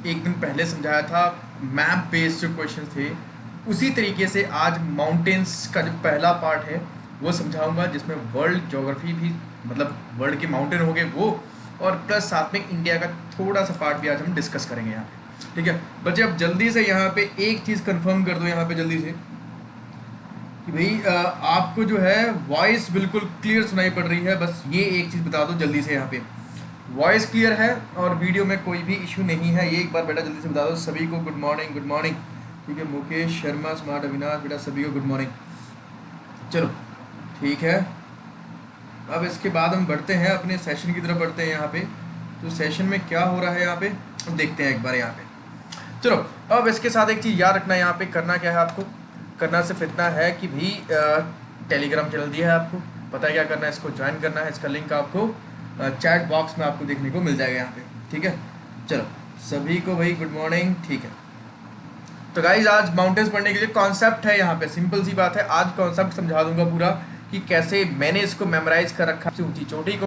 एक दिन पहले समझाया था, मैप बेस्ड जो क्वेश्चन थे, उसी तरीके से आज माउंटेन्स का जो पहला पार्ट है वो समझाऊंगा, जिसमें वर्ल्ड ज्योग्राफी भी, मतलब वर्ल्ड के माउंटेन हो गए वो, और प्लस साथ में इंडिया का थोड़ा सा पार्ट भी आज हम डिस्कस करेंगे यहाँ पे। ठीक है बच्चे, अब जल्दी से यहाँ पे एक चीज़ कंफर्म कर दो यहाँ पे जल्दी से कि भाई आपको जो है वॉइस बिल्कुल क्लियर सुनाई पड़ रही है। बस ये एक चीज़ बता दो जल्दी से, यहाँ पे वॉइस क्लियर है और वीडियो में कोई भी इशू नहीं है, ये एक बार बेटा जल्दी से बता दो सभी को। Good morning, good morning. ठीक है, मुकेश शर्मा, स्मार्ट अविनाश, बेटा सभी को गुड मॉर्निंग। चलो ठीक है, अब इसके बाद हम बढ़ते हैं अपने सेशन की तरफ, बढ़ते हैं यहाँ पे। तो सेशन में क्या हो रहा है यहाँ पे देखते हैं एक बार यहाँ पे। चलो अब इसके साथ एक चीज़ याद रखना, यहाँ पे करना क्या है आपको, करना सिर्फ इतना है कि भाई टेलीग्राम चैनल दिया है आपको, पता है क्या करना है, इसको ज्वाइन करना है। इसका लिंक आपको चैट बॉक्स में आपको देखने को मिल जाएगा यहाँ पे। ठीक है, चलो सभी को भाई गुड मॉर्निंग। ठीक है, तो गाइज आज माउंटेन्स पढ़ने के लिए कॉन्सेप्ट है यहाँ पे, सिंपल सी बात है, आज कॉन्सेप्ट समझा दूंगा पूरा कि कैसे मैंने इसको मेमोराइज कर रखा है, ऊंची चोटी को,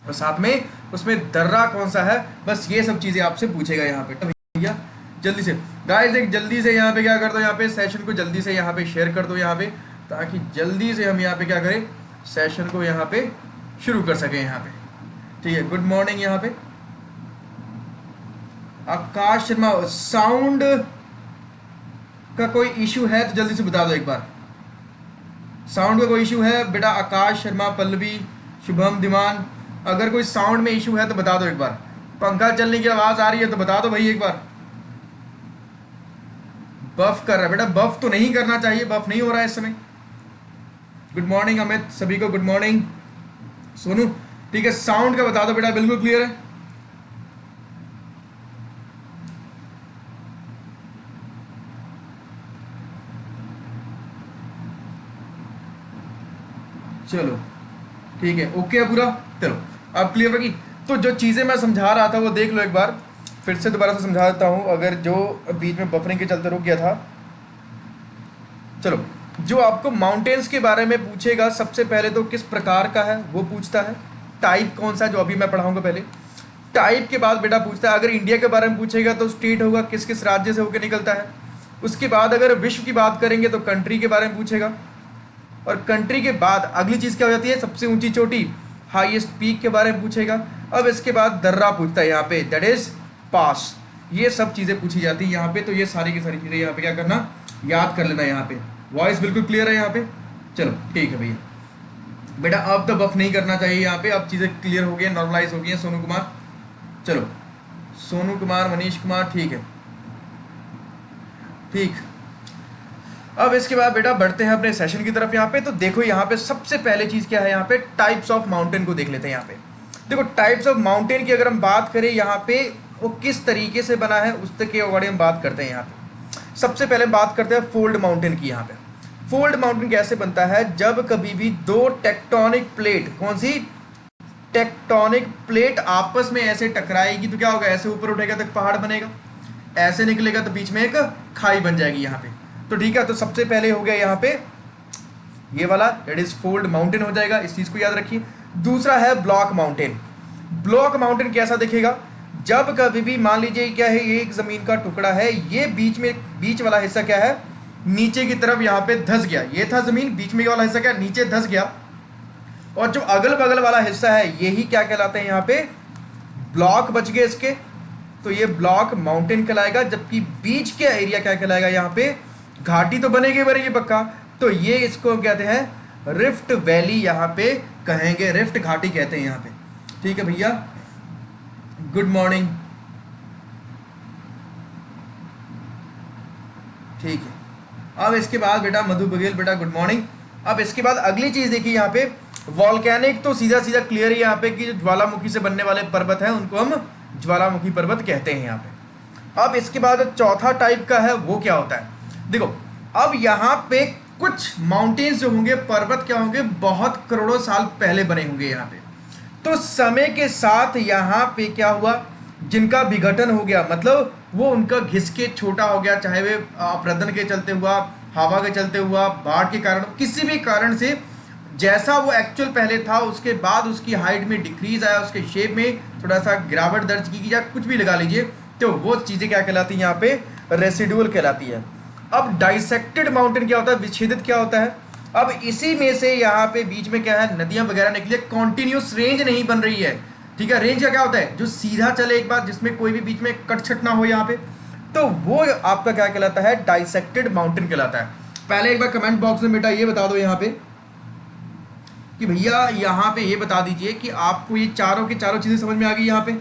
और साथ में उसमें दर्रा कौन सा है, बस ये सब चीज़ें आपसे पूछेगा यहाँ पे। तो भैया जल्दी से गाइज एक जल्दी से यहाँ पे क्या कर दो, यहाँ पे सेशन को जल्दी से यहाँ पे शेयर कर दो यहाँ पे, ताकि जल्दी से हम यहाँ पे क्या करें, सेशन को यहाँ पे शुरू कर सकें यहाँ पे। ठीक है, गुड मॉर्निंग। यहाँ पे आकाश शर्मा, साउंड का कोई इशू है तो जल्दी से बता दो एक बार, साउंड का कोई इशू है बेटा। आकाश शर्मा, पल्लवी, शुभम, दिमान, अगर कोई साउंड में इशू है तो बता दो एक बार। पंखा चलने की आवाज आ रही है तो बता दो भाई एक बार। बफ कर रहा है बेटा, बफ तो नहीं करना चाहिए, बफ नहीं हो रहा है इस समय। गुड मॉर्निंग अमित, सभी को गुड मॉर्निंग। सोनू ठीक है, साउंड का बता दो बेटा, बिल्कुल क्लियर है। चलो ठीक है, ओके है पूरा। चलो अब क्लियर होगी। तो जो चीज़ें मैं समझा रहा था वो देख लो एक बार, फिर से दोबारा से समझा देता हूँ, अगर जो बीच में बफरिंग के चलते रुक गया था। चलो, जो आपको माउंटेन्स के बारे में पूछेगा सबसे पहले तो किस प्रकार का है वो पूछता है, टाइप कौन सा, जो अभी मैं पढ़ाऊंगा पहले। टाइप के बाद बेटा पूछता है, अगर इंडिया के बारे में पूछेगा तो स्टेट होगा, किस किस राज्य से होकर निकलता है। उसके बाद अगर विश्व की बात करेंगे तो कंट्री के बारे में पूछेगा, और कंट्री के बाद अगली चीज़ क्या हो जाती है, सबसे ऊंची चोटी, हाईएस्ट पीक के बारे में पूछेगा। अब इसके बाद दर्रा पूछता है यहाँ पे, दैट इज पास। ये सब चीज़ें पूछी जाती है यहाँ पे, तो ये सारी की सारी चीज़ें यहाँ पे क्या करना, याद कर लेना। यहाँ पे वॉइस बिल्कुल क्लियर है यहाँ पे। चलो ठीक है भैया, बेटा अब तो बफ नहीं करना चाहिए यहाँ पे, अब चीज़ें क्लियर हो गई, नॉर्मलाइज हो गई हैं। सोनू कुमार, चलो सोनू कुमार, मनीष कुमार, ठीक है ठीक। अब इसके बाद बेटा बढ़ते हैं अपने सेशन की तरफ। यहाँ पे तो देखो, यहाँ पे सबसे पहले चीज़ क्या है, यहाँ पे टाइप्स ऑफ माउंटेन को देख लेते हैं। यहाँ पे देखो, टाइप्स ऑफ माउंटेन की अगर हम बात करें यहाँ पे, वो किस तरीके से बना है उसके बारे में बात करते हैं। यहाँ पे सबसे पहले बात करते हैं फोल्ड माउंटेन की। यहाँ पे फोल्ड माउंटेन कैसे बनता है, जब कभी भी दो टेक्टोनिक प्लेट, कौन सी टेक्टोनिक प्लेट आपस में ऐसे टकराएगी तो क्या होगा, ऐसे ऊपर उठेगा तो पहाड़ बनेगा, ऐसे निकलेगा तो बीच में एक खाई बन जाएगी यहाँ पे। तो ठीक है, तो सबसे पहले हो गया यहाँ पे ये वाला, दैट इज फोल्ड माउंटेन हो जाएगा, इस चीज को याद रखिए। दूसरा है ब्लॉक माउंटेन। ब्लॉक माउंटेन कैसा दिखेगा, जब कभी भी मान लीजिए क्या है, ये एक जमीन का टुकड़ा है, ये बीच में, बीच वाला हिस्सा क्या है, नीचे की तरफ यहाँ पे धंस गया, ये था जमीन, बीच में वाला हिस्सा क्या नीचे धंस गया, और जो अगल बगल वाला हिस्सा है यही क्या कहलाते हैं, यहाँ पे ब्लॉक बच गए इसके, तो ये ब्लॉक माउंटेन कहलाएगा। जबकि बीच के एरिया क्या कहलाएगा, यहाँ पे घाटी तो बनेगी बनेगी पक्का, तो ये इसको कहते हैं रिफ्ट वैली, यहाँ पे कहेंगे रिफ्ट घाटी कहते हैं यहाँ पे। ठीक है भैया, गुड मॉर्निंग। ठीक है, अब इसके बाद बेटा मधु बघेल, बेटा गुड मॉर्निंग। अब इसके बाद अगली चीज देखिए, यहाँ पे वॉल्केनिक तो सीधा सीधा क्लियर है यहाँ पे कि जो ज्वालामुखी से बनने वाले पर्वत हैं उनको हम ज्वालामुखी पर्वत कहते हैं यहाँ पे। अब इसके बाद चौथा टाइप का है वो क्या होता है, देखो अब यहाँ पे कुछ माउंटेन्स जो होंगे, पर्वत क्या होंगे, बहुत करोड़ों साल पहले बने होंगे यहाँ पे। तो समय के साथ यहाँ पे क्या हुआ, जिनका विघटन हो गया, मतलब वो उनका घिस के छोटा हो गया, चाहे वे अपरदन के चलते हुआ, हवा के चलते हुआ, बाढ़ के कारण, किसी भी कारण से जैसा वो एक्चुअल पहले था उसके बाद उसकी हाइट में डिक्रीज आया, उसके शेप में थोड़ा सा गिरावट दर्ज की, या कुछ भी लगा लीजिए, तो वो चीजें क्या कहलाती है यहाँ पे, रेसिडुअल कहलाती है। अब डाइसेक्टेड माउंटेन क्या होता है, विच्छेदित क्या होता है। अब इसी में से यहाँ पे बीच में क्या है, नदियां वगैरह निकली है, कॉन्टिन्यूस रेंज नहीं बन रही है, ठीक है। रेंज का क्या होता है, जो सीधा चले एक बार, जिसमें कोई भी बीच में कट छट ना हो यहाँ पे, तो वो आपका क्या कहलाता है, डाइसेक्टेड माउंटेन कहलाता है। पहले एक बार कमेंट बॉक्स में बेटा ये बता दो यहाँ पे कि भैया यहाँ पे ये बता दीजिए कि आपको ये चारों की चारों चीजें समझ में आ गई यहाँ पे।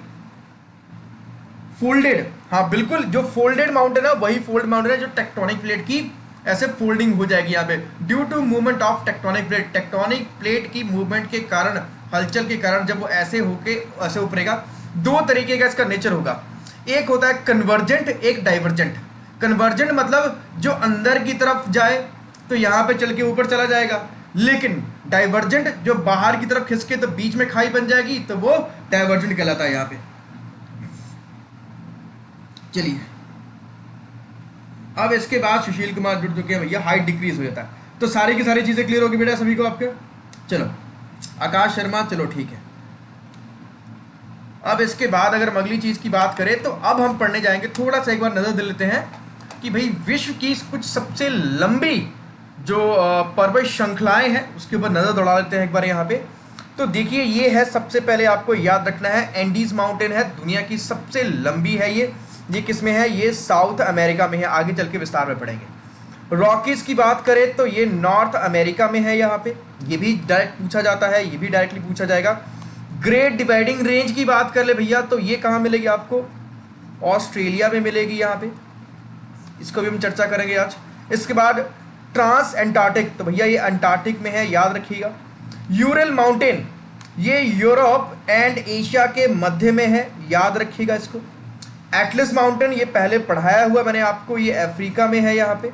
फोल्डेड, हाँ बिल्कुल, जो फोल्डेड माउंटेन है वही फोल्ड माउंटेन है जो टेक्टोनिक प्लेट की ऐसे फोल्डिंग हो जाएगी यहाँ पे, due to movement of tectonic plate. Tectonic plate की मूवमेंट के कारण, हलचल के कारण जब वो ऐसे होके ऐसे ऊपरेगा, दो तरीके का इसका नेचर होगा, एक होता है कन्वर्जेंट, एक डाइवर्जेंट। कन्वर्जेंट मतलब जो अंदर की तरफ जाए तो यहाँ पे चल के ऊपर चला जाएगा, लेकिन डाइवर्जेंट जो बाहर की तरफ खिसके तो बीच में खाई बन जाएगी, तो वो डाइवर्जेंट कहलाता है यहाँ पे। चलिए अब इसके बाद सुशील कुमार जुड़ चुके हैं भैया, हाइट डिक्रीज हो जाता है, तो सारी की सारी चीजें क्लियर होगी बेटा सभी को आपके। चलो आकाश शर्मा, चलो ठीक है। अब इसके बाद अगर हम अगली चीज की बात करें तो अब हम पढ़ने जाएंगे, थोड़ा सा एक बार नजर दे लेते हैं कि भाई विश्व की कुछ सबसे लंबी जो पर्वत श्रृंखलाएं हैं उसके ऊपर नजर दौड़ा लेते हैं एक बार यहाँ पे। तो देखिए ये है, सबसे पहले आपको याद रखना है, एंडीज माउंटेन है, दुनिया की सबसे लंबी है ये किस में है, ये साउथ अमेरिका में है, आगे चल के विस्तार में पढ़ेंगे। रॉकीज की बात करें तो ये नॉर्थ अमेरिका में है यहाँ पे, ये भी डायरेक्ट पूछा जाता है, ये भी डायरेक्टली पूछा जाएगा। ग्रेट डिवाइडिंग रेंज की बात कर ले भैया तो ये कहाँ मिलेगी आपको, ऑस्ट्रेलिया में मिलेगी यहाँ पे, इसको भी हम चर्चा करेंगे आज। इसके बाद ट्रांस एंटार्क्टिक, तो भैया ये अंटार्कटिक में है, याद रखिएगा। यूरल माउंटेन, ये यूरोप एंड एशिया के मध्य में है, याद रखिएगा इसको। एटलस माउंटेन, ये पहले पढ़ाया हुआ मैंने आपको, ये अफ्रीका में है यहाँ पे,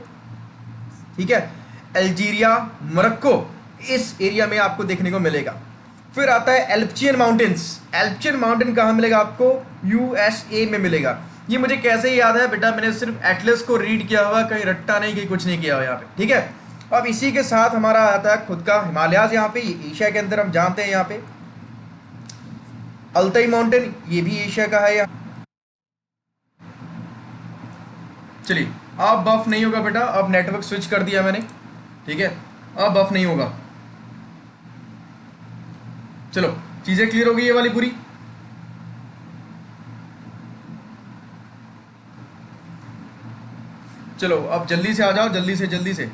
ठीक है। अल्जीरिया, मोरक्को, इस एरिया में आपको देखने को मिलेगा। फिर आता है एल्पचियन माउंटेन्स। एल्पचियन माउंटेन कहाँ मिलेगा आपको, यूएसए में मिलेगा। ये मुझे कैसे याद है बेटा, मैंने सिर्फ एटलस को रीड किया हुआ, कहीं रट्टा नहीं, कहीं कुछ नहीं किया हुआ यहाँ पे, ठीक है। अब इसी के साथ हमारा आता है खुद का हिमालयाज यहाँ पे, ये एशिया के अंदर हम जानते हैं यहाँ पे। अल्ताई माउंटेन, ये भी एशिया का है यहाँ। चलिए अब बफ नहीं होगा बेटा, अब नेटवर्क स्विच कर दिया मैंने, ठीक है, अब बफ नहीं होगा। चलो चीजें क्लियर हो गई ये वाली पूरी। चलो अब जल्दी से आ जाओ, जल्दी से जल्दी से।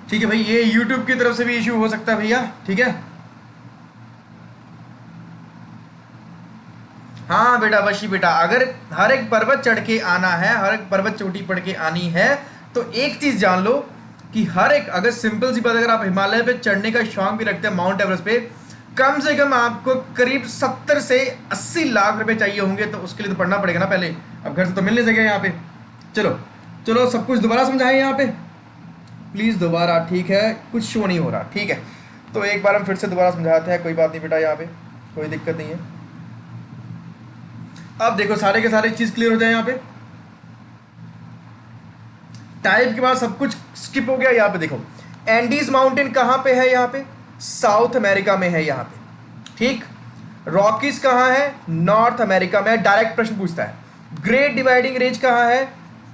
ठीक है भाई, ये YouTube की तरफ से भी इश्यू हो सकता है भैया, ठीक है। हाँ बेटा वशी बेटा, अगर हर एक पर्वत चढ़ के आना है, हर एक पर्वत चोटी पढ़ के आनी है, तो एक चीज जान लो कि हर एक, अगर सिंपल सी बात, अगर आप हिमालय पे चढ़ने का शौक भी रखते हैं, माउंट एवरेस्ट पे, कम से कम आपको करीब 70 से 80 लाख रुपए चाहिए होंगे, तो उसके लिए तो पढ़ना पड़ेगा ना पहले, अब घर से तो मिल नहीं सकेगा यहाँ पे। चलो चलो सब कुछ दोबारा समझाएं यहाँ पे प्लीज, दोबारा, ठीक है, कुछ शो नहीं हो रहा, ठीक है। तो एक बार हम फिर से दोबारा समझाते हैं, कोई बात नहीं बेटा, यहाँ पे कोई दिक्कत नहीं है। अब देखो सारे के सारे चीज क्लियर हो जाए यहाँ पे। टाइप के बाद सब कुछ स्किप हो गया, यहाँ पे देखो एंडीज माउंटेन कहाँ पे है, यहाँ पे साउथ अमेरिका में है यहाँ पे, ठीक। रॉकीज कहाँ है, नॉर्थ अमेरिका में है, डायरेक्ट प्रश्न पूछता है। ग्रेट डिवाइडिंग रेंज कहाँ है,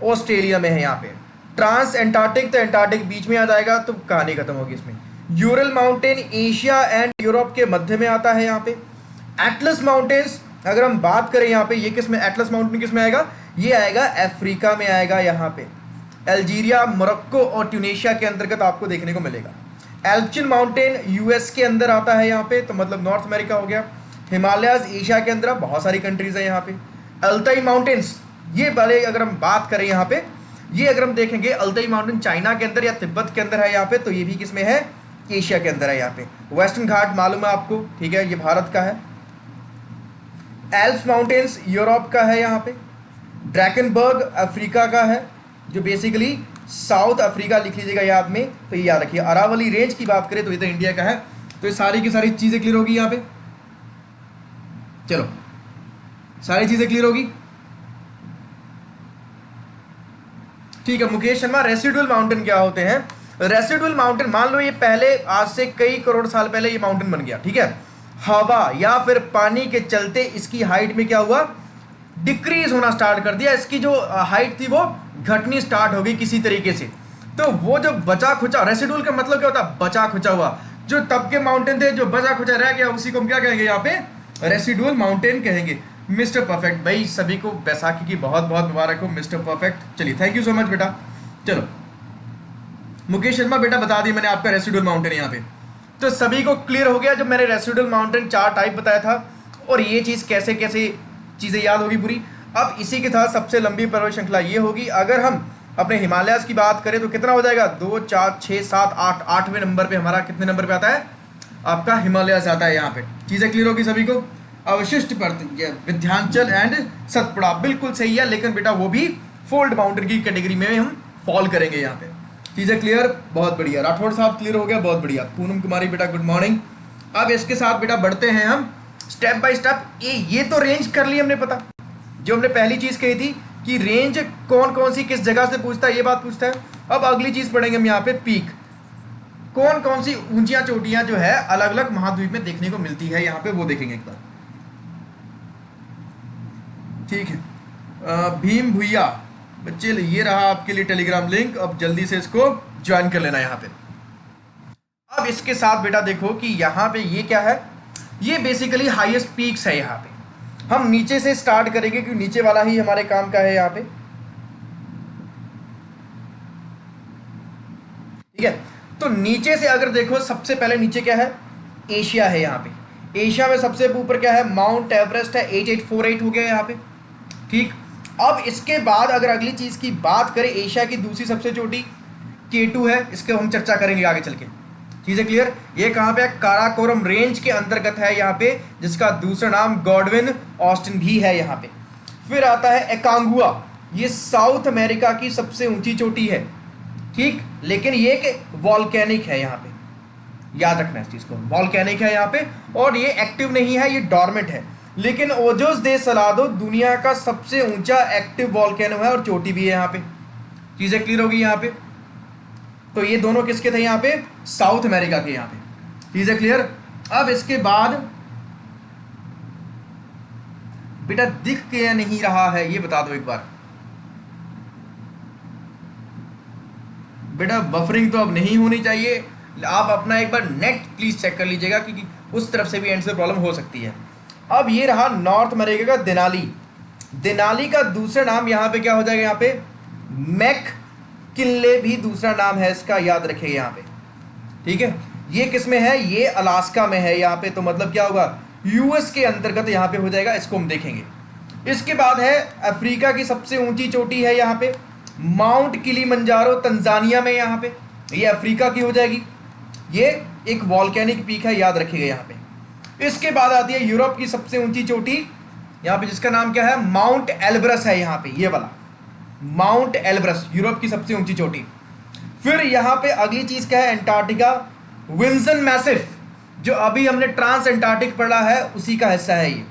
ऑस्ट्रेलिया में है यहाँ पे। ट्रांस एंटार्क्टिक, तो एंटार्क्टिक बीच में आ जाएगा, तो कहानी खत्म होगी इसमें। Ural mountain Asia and Europe के मध्य में आता है यहाँ पे। एटलस माउंटेन्स अगर हम बात करें यहाँ पे, ये किस में, एटलस माउंटेन किस में आएगा, ये आएगा अफ्रीका में आएगा यहाँ पे। अल्जीरिया, मोरक्को और ट्यूनीशिया के अंतर्गत आपको देखने को मिलेगा। एल्पचिन माउंटेन यूएस के अंदर आता है यहाँ पे, तो मतलब नॉर्थ अमेरिका हो गया। हिमालयाज एशिया के अंदर, बहुत सारी कंट्रीज है यहाँ पे। अल्ताई माउंटेन्स, ये वाले अगर हम बात करें यहाँ पे, ये अगर हम देखेंगे अल्ताई माउंटेन चाइना के अंदर या तिब्बत के अंदर है यहाँ पे, तो ये भी किसमें है, एशिया के अंदर है यहाँ पे। वेस्टर्न घाट मालूम है आपको, ठीक है, ये भारत का है। एल्प्स माउंटेन्स यूरोप का है यहाँ पे। ड्रैकनबर्ग अफ्रीका का है, जो बेसिकली साउथ अफ्रीका लिख लीजिएगा याद में, तो ये याद रखिए। अरावली रेंज की बात करें तो ये तो इंडिया का है। तो ये सारी की सारी चीजें क्लियर होगी यहाँ पे। चलो सारी चीजें क्लियर होगी, ठीक है। मुकेश शर्मा, रेसिडुअल माउंटेन क्या होते हैं, रेसिडुअल माउंटेन, मान लो ये पहले आज से कई करोड़ साल पहले ये माउंटेन बन गया, ठीक है, हवा या फिर पानी के चलते इसकी हाइट में क्या हुआ, डिक्रीज होना स्टार्ट कर दिया, इसकी जो हाइट थी वो घटनी स्टार्ट हो गई किसी तरीके से। तो वो जो बचा खुचा, रेसिडुअल का मतलब क्या होता है, बचा खुचा हुआ, जो तब के माउंटेन थे जो बचा खुचा रह गया उसी को हम क्या कहेंगे यहाँ पे, रेसिडुअल माउंटेन कहेंगे। मिस्टर परफेक्ट, भाई सभी को बैसाखी की बहुत बहुत मुबारक हो मिस्टर परफेक्ट। चलिए थैंक यू सो मच बेटा। चलो मुकेश शर्मा बेटा बता दी मैंने आपका रेसिडुअल माउंटेन यहाँ पे। तो सभी को क्लियर हो गया जब मैंने रेसिडुअल माउंटेन 4 टाइप बताया था और ये चीज़ कैसे कैसे चीज़ें याद होगी पूरी। अब इसी के साथ सबसे लंबी पर्वत श्रृंखला ये होगी, अगर हम अपने हिमालयाज की बात करें तो कितना हो जाएगा, 2 4 6 7 8, 8वें नंबर पे हमारा कितने नंबर पे आता है आपका हिमालयाज आता है यहाँ पे। चीज़ें क्लियर होगी सभी को। अवशिष्ट पर्वत विंध्याचल एंड सतपुड़ा बिल्कुल सही है, लेकिन बेटा वो भी फोल्ड माउंटेन की कैटेगरी में हम फॉल करेंगे यहाँ पे। चीज़ें क्लियर, बहुत बढ़िया। राठौड़ साहब क्लियर हो गया, बहुत बढ़िया। पूनम कुमारी बेटा गुड मॉर्निंग। अब इसके साथ बेटा बढ़ते हैं हम स्टेप बाय स्टेप। ये तो रेंज कर ली हमने, पता जो हमने पहली चीज़ कही थी कि रेंज कौन कौन सी किस जगह से पूछता है, ये बात पूछता है। अब अगली चीज़ पढ़ेंगे हम यहाँ पे, पीक, कौन कौन सी ऊंचियां चोटियां जो है अलग अलग महाद्वीप में देखने को मिलती है यहाँ पे, वो देखेंगे एक बार, ठीक है। भीम भुइया बच्चे, ये रहा आपके लिए टेलीग्राम लिंक, अब जल्दी से इसको ज्वाइन कर लेना यहाँ पे। अब इसके साथ बेटा देखो कि यहाँ पे ये क्या है, ये बेसिकली हाईएस्ट पीक्स है। यहाँ पे हम नीचे से स्टार्ट करेंगे क्योंकि नीचे वाला ही हमारे काम का है यहाँ पे, ठीक है। तो नीचे से अगर देखो सबसे पहले नीचे क्या है, एशिया है यहाँ पे। एशिया में सबसे ऊपर क्या है, माउंट एवरेस्ट है, 8848 हो गया यहाँ पे, ठीक। अब इसके बाद अगर अगली चीज की बात करें, एशिया की दूसरी सबसे छोटी K2 है, इसके हम चर्चा करेंगे आगे चल के। चीजें क्लियर। ये कहाँ पे है, काराकोरम रेंज के अंतर्गत है यहाँ पे, जिसका दूसरा नाम गॉडविन ऑस्टिन भी है यहाँ पे। फिर आता है एकांगुआ, ये साउथ अमेरिका की सबसे ऊंची चोटी है, ठीक, लेकिन ये एक वॉल्केनिक है यहाँ पे, याद रखना इस चीज को, वॉल्केनिक है यहाँ पे और ये एक्टिव नहीं है, ये डॉर्मेंट है। लेकिन ओजोस दे सलादो दुनिया का सबसे ऊंचा एक्टिव वॉल्केनो है और चोटी भी है यहाँ पे। चीजें क्लियर होगी यहाँ पे। तो ये दोनों किसके थे यहाँ पे, साउथ अमेरिका के यहाँ पे। चीजें क्लियर। अब इसके बाद बेटा दिख के नहीं रहा है, ये बता दो एक बार बेटा। बफरिंग तो अब नहीं होनी चाहिए, आप अपना एक बार नेट प्लीज चेक कर लीजिएगा क्योंकि उस तरफ से भी एंड से प्रॉब्लम हो सकती है। अब ये रहा नॉर्थ अमेरिका का देनाली। देनाली का दूसरा नाम यहाँ पे क्या हो जाएगा, यहाँ पे मैक किनले भी दूसरा नाम है इसका, याद रखिए यहाँ पे, ठीक है। ये किस में है, ये अलास्का में है यहाँ पे, तो मतलब क्या होगा, यूएस के अंतर्गत यहाँ पे हो जाएगा, इसको हम देखेंगे। इसके बाद है अफ्रीका की सबसे ऊंची चोटी है यहाँ पे, माउंट किलिमंजारो तंजानिया में, यहाँ पे ये अफ्रीका की हो जाएगी। ये एक वॉल्केनिक पीक है, याद रखिएगा यहाँ पे। इसके बाद आती है यूरोप की सबसे ऊंची चोटी यहाँ पे, जिसका नाम क्या है, माउंट एल्ब्रस है यहाँ पे, ये वाला माउंट एल्ब्रस यूरोप की सबसे ऊंची चोटी। फिर यहाँ पे अगली चीज क्या है, अंटार्कटिका विल्सन मैसिव, जो अभी हमने ट्रांस अंटार्कटिक पढ़ा है उसी का हिस्सा है ये।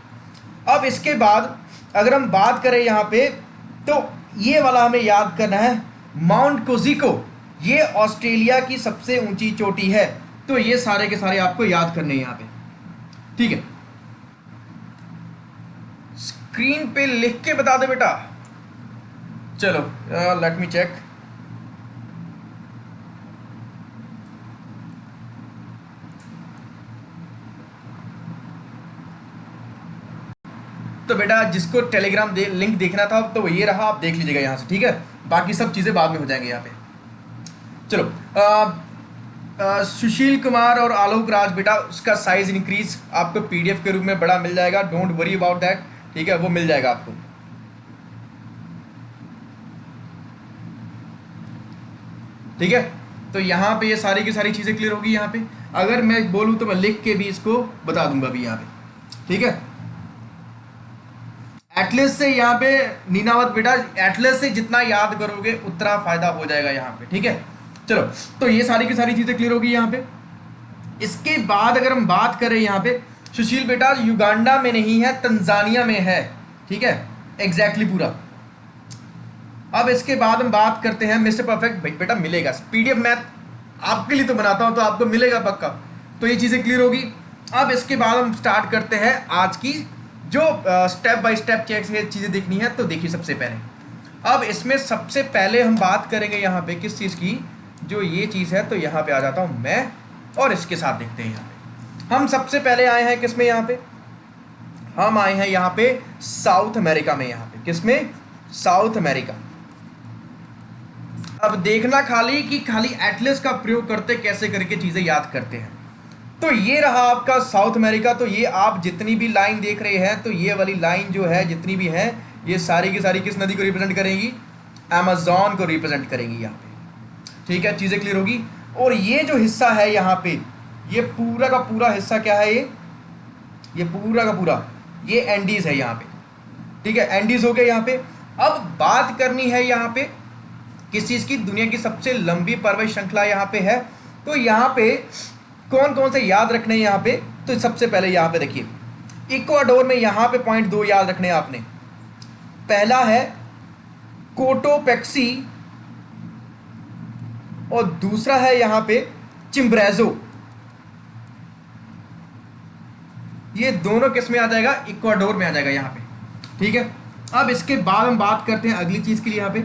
अब इसके बाद अगर हम बात करें यहाँ पे, तो ये वाला हमें याद करना है, माउंट कोजिको, ये ऑस्ट्रेलिया की सबसे ऊंची चोटी है। तो ये सारे के सारे आपको याद करने हैं यहाँ पे, ठीक है। स्क्रीन पे लिख के बता दे बेटा। चलो लेट मी चेक। तो बेटा जिसको टेलीग्राम लिंक देखना था तो ये रहा, आप देख लीजिएगा यहाँ से, ठीक है। बाकी सब चीज़ें बाद में हो जाएंगे यहाँ पे। चलो सुशील कुमार और आलोक राज बेटा, उसका साइज इंक्रीज आपको पीडीएफ के रूप में बड़ा मिल जाएगा, डोंट वरी अबाउट दैट, ठीक है, वो मिल जाएगा आपको। ठीक है, तो यहाँ पे ये सारी की सारी चीज़ें क्लियर होगी। यहाँ पे अगर मैं बोलूँ तो मैं लिख के भी इसको बता दूंगा अभी यहाँ पे, ठीक है। एटलस से यहाँ पे नीनावत बेटा, एटलस से जितना याद करोगे उतना फायदा हो जाएगा यहाँ पे, ठीक है। चलो, तो ये सारी की सारी चीज़ें क्लियर होगी यहाँ पे। इसके बाद अगर हम बात करें यहाँ पे, सुशील बेटा युगांडा में नहीं है, तंजानिया में है, ठीक है, एग्जैक्टली पूरा। अब इसके बाद हम बात करते हैं मिस्टर परफेक्ट बेटा, मिलेगा पीडीएफ मैथ आपके लिए तो बनाता हूं, तो आपको मिलेगा पक्का। तो ये चीज़ें क्लियर होगी। अब इसके बाद हम स्टार्ट करते हैं आज की जो स्टेप बाय स्टेप चीज़ें देखनी है। तो देखिए सबसे पहले, अब इसमें सबसे पहले हम बात करेंगे यहाँ पे किस चीज़ की, जो ये चीज़ है। तो यहाँ पे आ जाता हूँ मैं, और इसके साथ देखते हैं। यहाँ पे हम सबसे पहले आए हैं किसमें, यहाँ पे हम आए हैं यहाँ पे साउथ अमेरिका में। यहाँ पे किसमें, साउथ अमेरिका। अब देखना खाली कि खाली एटलस का प्रयोग करते कैसे करके चीजें याद करते हैं। तो ये रहा आपका साउथ अमेरिका। तो ये आप जितनी भी लाइन देख रहे हैं, तो ये वाली लाइन जो है जितनी भी है, ये सारी की सारी किस नदी को रिप्रेजेंट करेंगी, अमेज़न को रिप्रेजेंट करेंगी यहाँ पे। ठीक है, चीजें क्लियर होगी। और ये जो हिस्सा है यहाँ पे, ये पूरा का पूरा हिस्सा क्या है, ये पूरा का पूरा ये एंडीज है यहाँ पे। ठीक है, एंडीज हो गए यहाँ पे। अब बात करनी है यहाँ पे किस चीज़ की, दुनिया की सबसे लंबी पर्वत श्रृंखला यहाँ पे है। तो यहाँ पे कौन कौन से याद रखने हैं यहाँ पे। तो सबसे पहले यहाँ पे देखिए, इक्वाडोर में यहाँ पे पॉइंट 2 याद रखने हैं आपने। पहला है कोटोपेक्सी, और दूसरा है यहाँ पे चिम्ब्रेजो। ये दोनों किस में आ जाएगा, इक्वाडोर में आ जाएगा यहाँ पे। ठीक है, अब इसके बाद हम बात करते हैं अगली चीज के लिए यहाँ पे।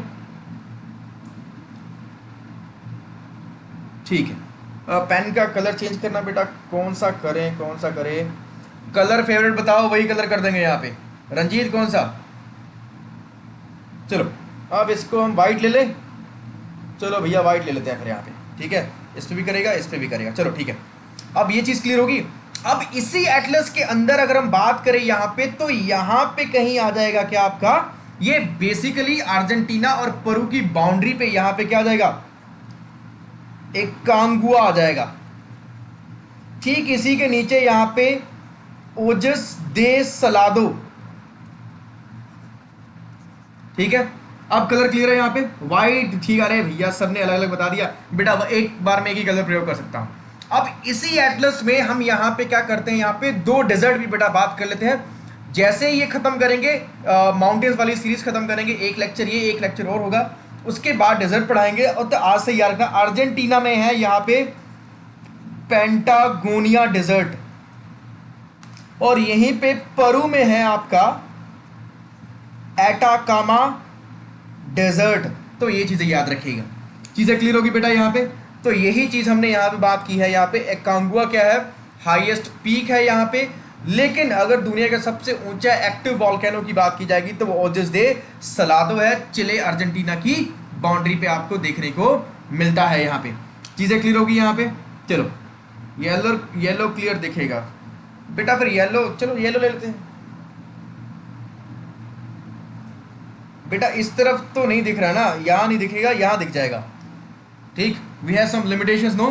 ठीक है, पेन का कलर चेंज करना बेटा, कौन सा करें कौन सा करें, कलर फेवरेट बताओ, वही कलर कर देंगे यहाँ पे। रंजीत कौन सा, चलो अब इसको हम वाइट ले लें। चलो भैया वाइट ले लेते हैं फिर यहाँ पे। ठीक है, इस पे भी करेगा, इस पे भी करेगा, चलो ठीक है। अब ये चीज क्लियर होगी। अब इसी एटलस के अंदर अगर हम बात करें यहाँ पे, तो यहाँ पे कहीं आ जाएगा क्या आपका, ये बेसिकली अर्जेंटीना और पेरू की बाउंड्री पे यहाँ पे क्या आ जाएगा, एक कांगुआ आ जाएगा। ठीक इसी के नीचे यहाँ पे ओजस दे सलादो। ठीक है, अब कलर क्लियर है यहाँ पे, व्हाइट। ठीक है, अरे भैया सबने अलग अलग बता दिया बेटा, एक बार में एक ही कलर प्रयोग कर सकता हूँ। अब इसी एटलस में हम यहाँ पे क्या करते हैं, यहाँ पे 2 डेजर्ट भी बेटा बात कर लेते हैं। जैसे ये खत्म करेंगे, माउंटेन्स वाली सीरीज खत्म करेंगे, एक लेक्चर ये, एक लेक्चर और होगा, उसके बाद डेजर्ट पढ़ाएंगे। और तो आज से याद रखना, अर्जेंटीना में है यहाँ पे पेंटागोनिया डेजर्ट, और यहीं पे पेरू में है आपका एटाकामा डेजर्ट। तो ये चीजें याद रखिएगा, चीजें क्लियर होगी बेटा यहाँ पे। तो यही चीज हमने यहाँ पे बात की है। यहाँ पे एकांगुआ क्या है, हाईएस्ट पीक है यहाँ पे। लेकिन अगर दुनिया का सबसे ऊंचा एक्टिव वॉल्केनो की बात की जाएगी, तो वो ओजस दे सलादो है, चिले अर्जेंटीना की बाउंड्री पे आपको देखने को मिलता है। यहाँ पे चीजें क्लियर होगी यहाँ पे। चलो येलो येलो क्लियर दिखेगा बेटा, फिर येलो, चलो येलो ले लेते हैं बेटा। इस तरफ तो नहीं दिख रहा ना, यहाँ नहीं दिखेगा, यहाँ दिख जाएगा। ठीक, we have some limitations no.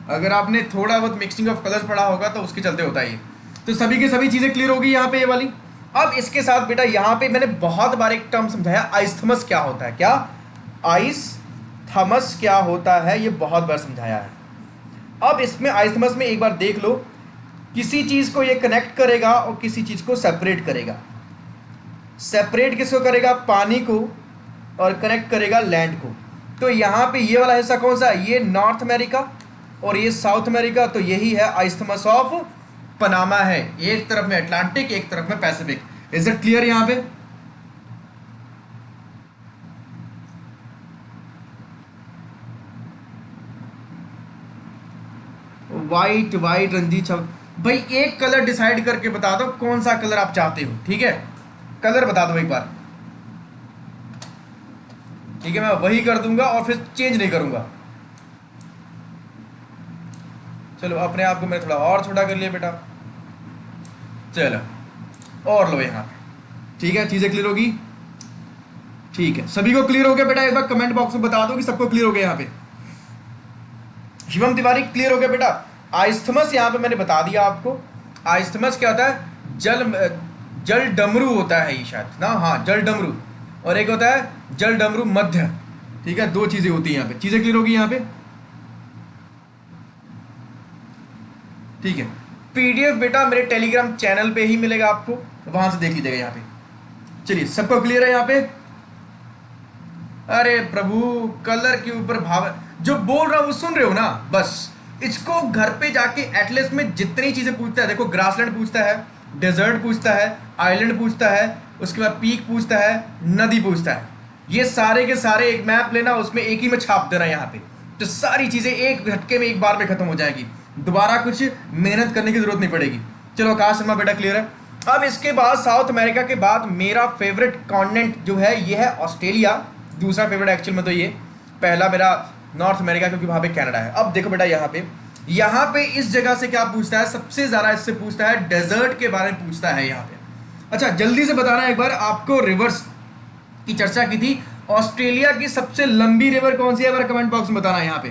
अगर आपने थोड़ा बहुत मिक्सिंग ऑफ कलर्स पढ़ा होगा तो उसके चलते होता है ये। तो सभी की सभी चीजें क्लियर होगी यहाँ पे ये वाली। अब इसके साथ बेटा यहाँ पे मैंने बहुत बार एक टर्म समझाया, आइस्थमस क्या होता है, क्या आइस्थमस क्या होता है, ये बहुत बार समझाया है। अब इसमें आइस्थमस में एक बार देख लो, किसी चीज को ये कनेक्ट करेगा और किसी चीज को सेपरेट करेगा। सेपरेट किसको करेगा, पानी को, और कनेक्ट करेगा लैंड को। तो यहाँ पे ये वाला हिस्सा कौन सा है, ये नॉर्थ अमेरिका और ये साउथ अमेरिका। तो यही है आइस्थमस ऑफ पनामा है, एक तरफ में अटलांटिक, एक तरफ में पैसिफिक। इज इट क्लियर यहाँ पे। वाइट वाइट रंजीत साहब, भाई एक कलर डिसाइड करके बता दो, कौन सा कलर आप चाहते हो। ठीक है, कलर बता दो एक बार। ठीक है, मैं वही कर दूंगा और फिर चेंज नहीं करूंगा। चलो अपने आप को मैं थोड़ा और छोटा कर लिया बेटा, चलो और लो यहाँ पे। ठीक है, चीजें क्लियर होगी। ठीक है, सभी को क्लियर हो गया बेटा, एक बार कमेंट बॉक्स में बता दो कि सबको क्लियर हो गया यहाँ पे। शिवम तिवारी क्लियर हो गया बेटा। आइस्थमस यहाँ पे मैंने बता दिया आपको। आइस्थमस क्या होता है, जल डमरू होता है ये शायद ना, हाँ जल डमरू, और एक होता है जल डमरू मध्य। ठीक है, 2 चीजें होती हैं यहाँ पे। चीजें क्लियर होगी यहाँ पे। ठीक है, पीडीएफ बेटा मेरे टेलीग्राम चैनल पे ही मिलेगा आपको, वहां से देख लीजिएगा यहाँ पे। चलिए सबको क्लियर है यहाँ पे। अरे प्रभु, कलर के ऊपर भाव, जो बोल रहा हूं वो सुन रहे हो ना, बस इसको घर पे जाके एटलस में जितनी चीजें पूछता है, देखो ग्रासलैंड पूछता है, डेजर्ट पूछता है, आइलैंड पूछता है, उसके बाद पीक पूछता है, नदी पूछता है, ये सारे के सारे एक मैप लेना, उसमें एक ही में छाप देना यहाँ पे, तो सारी चीजें एक झटके में एक बार में खत्म हो जाएगी, दोबारा कुछ मेहनत करने की जरूरत नहीं पड़ेगी। चलो आकाश शर्मा बेटा क्लियर है। अब इसके बाद साउथ अमेरिका के बाद मेरा फेवरेट कॉन्टिनेंट जो है ये है ऑस्ट्रेलिया, दूसरा फेवरेट एक्चुअल में तो ये, पहला मेरा नॉर्थ अमेरिका क्योंकि वहां पे कनाडा है। अब देखो बेटा यहाँ पे इस जगह से क्या पूछता है, सबसे ज्यादा इससे पूछता है डेजर्ट के बारे में पूछता है यहाँ पे। अच्छा जल्दी से बताना, एक बार आपको रिवर्स की चर्चा की थी, ऑस्ट्रेलिया की सबसे लंबी रिवर कौन सी है, बार कमेंट बॉक्स में बताना यहाँ पे।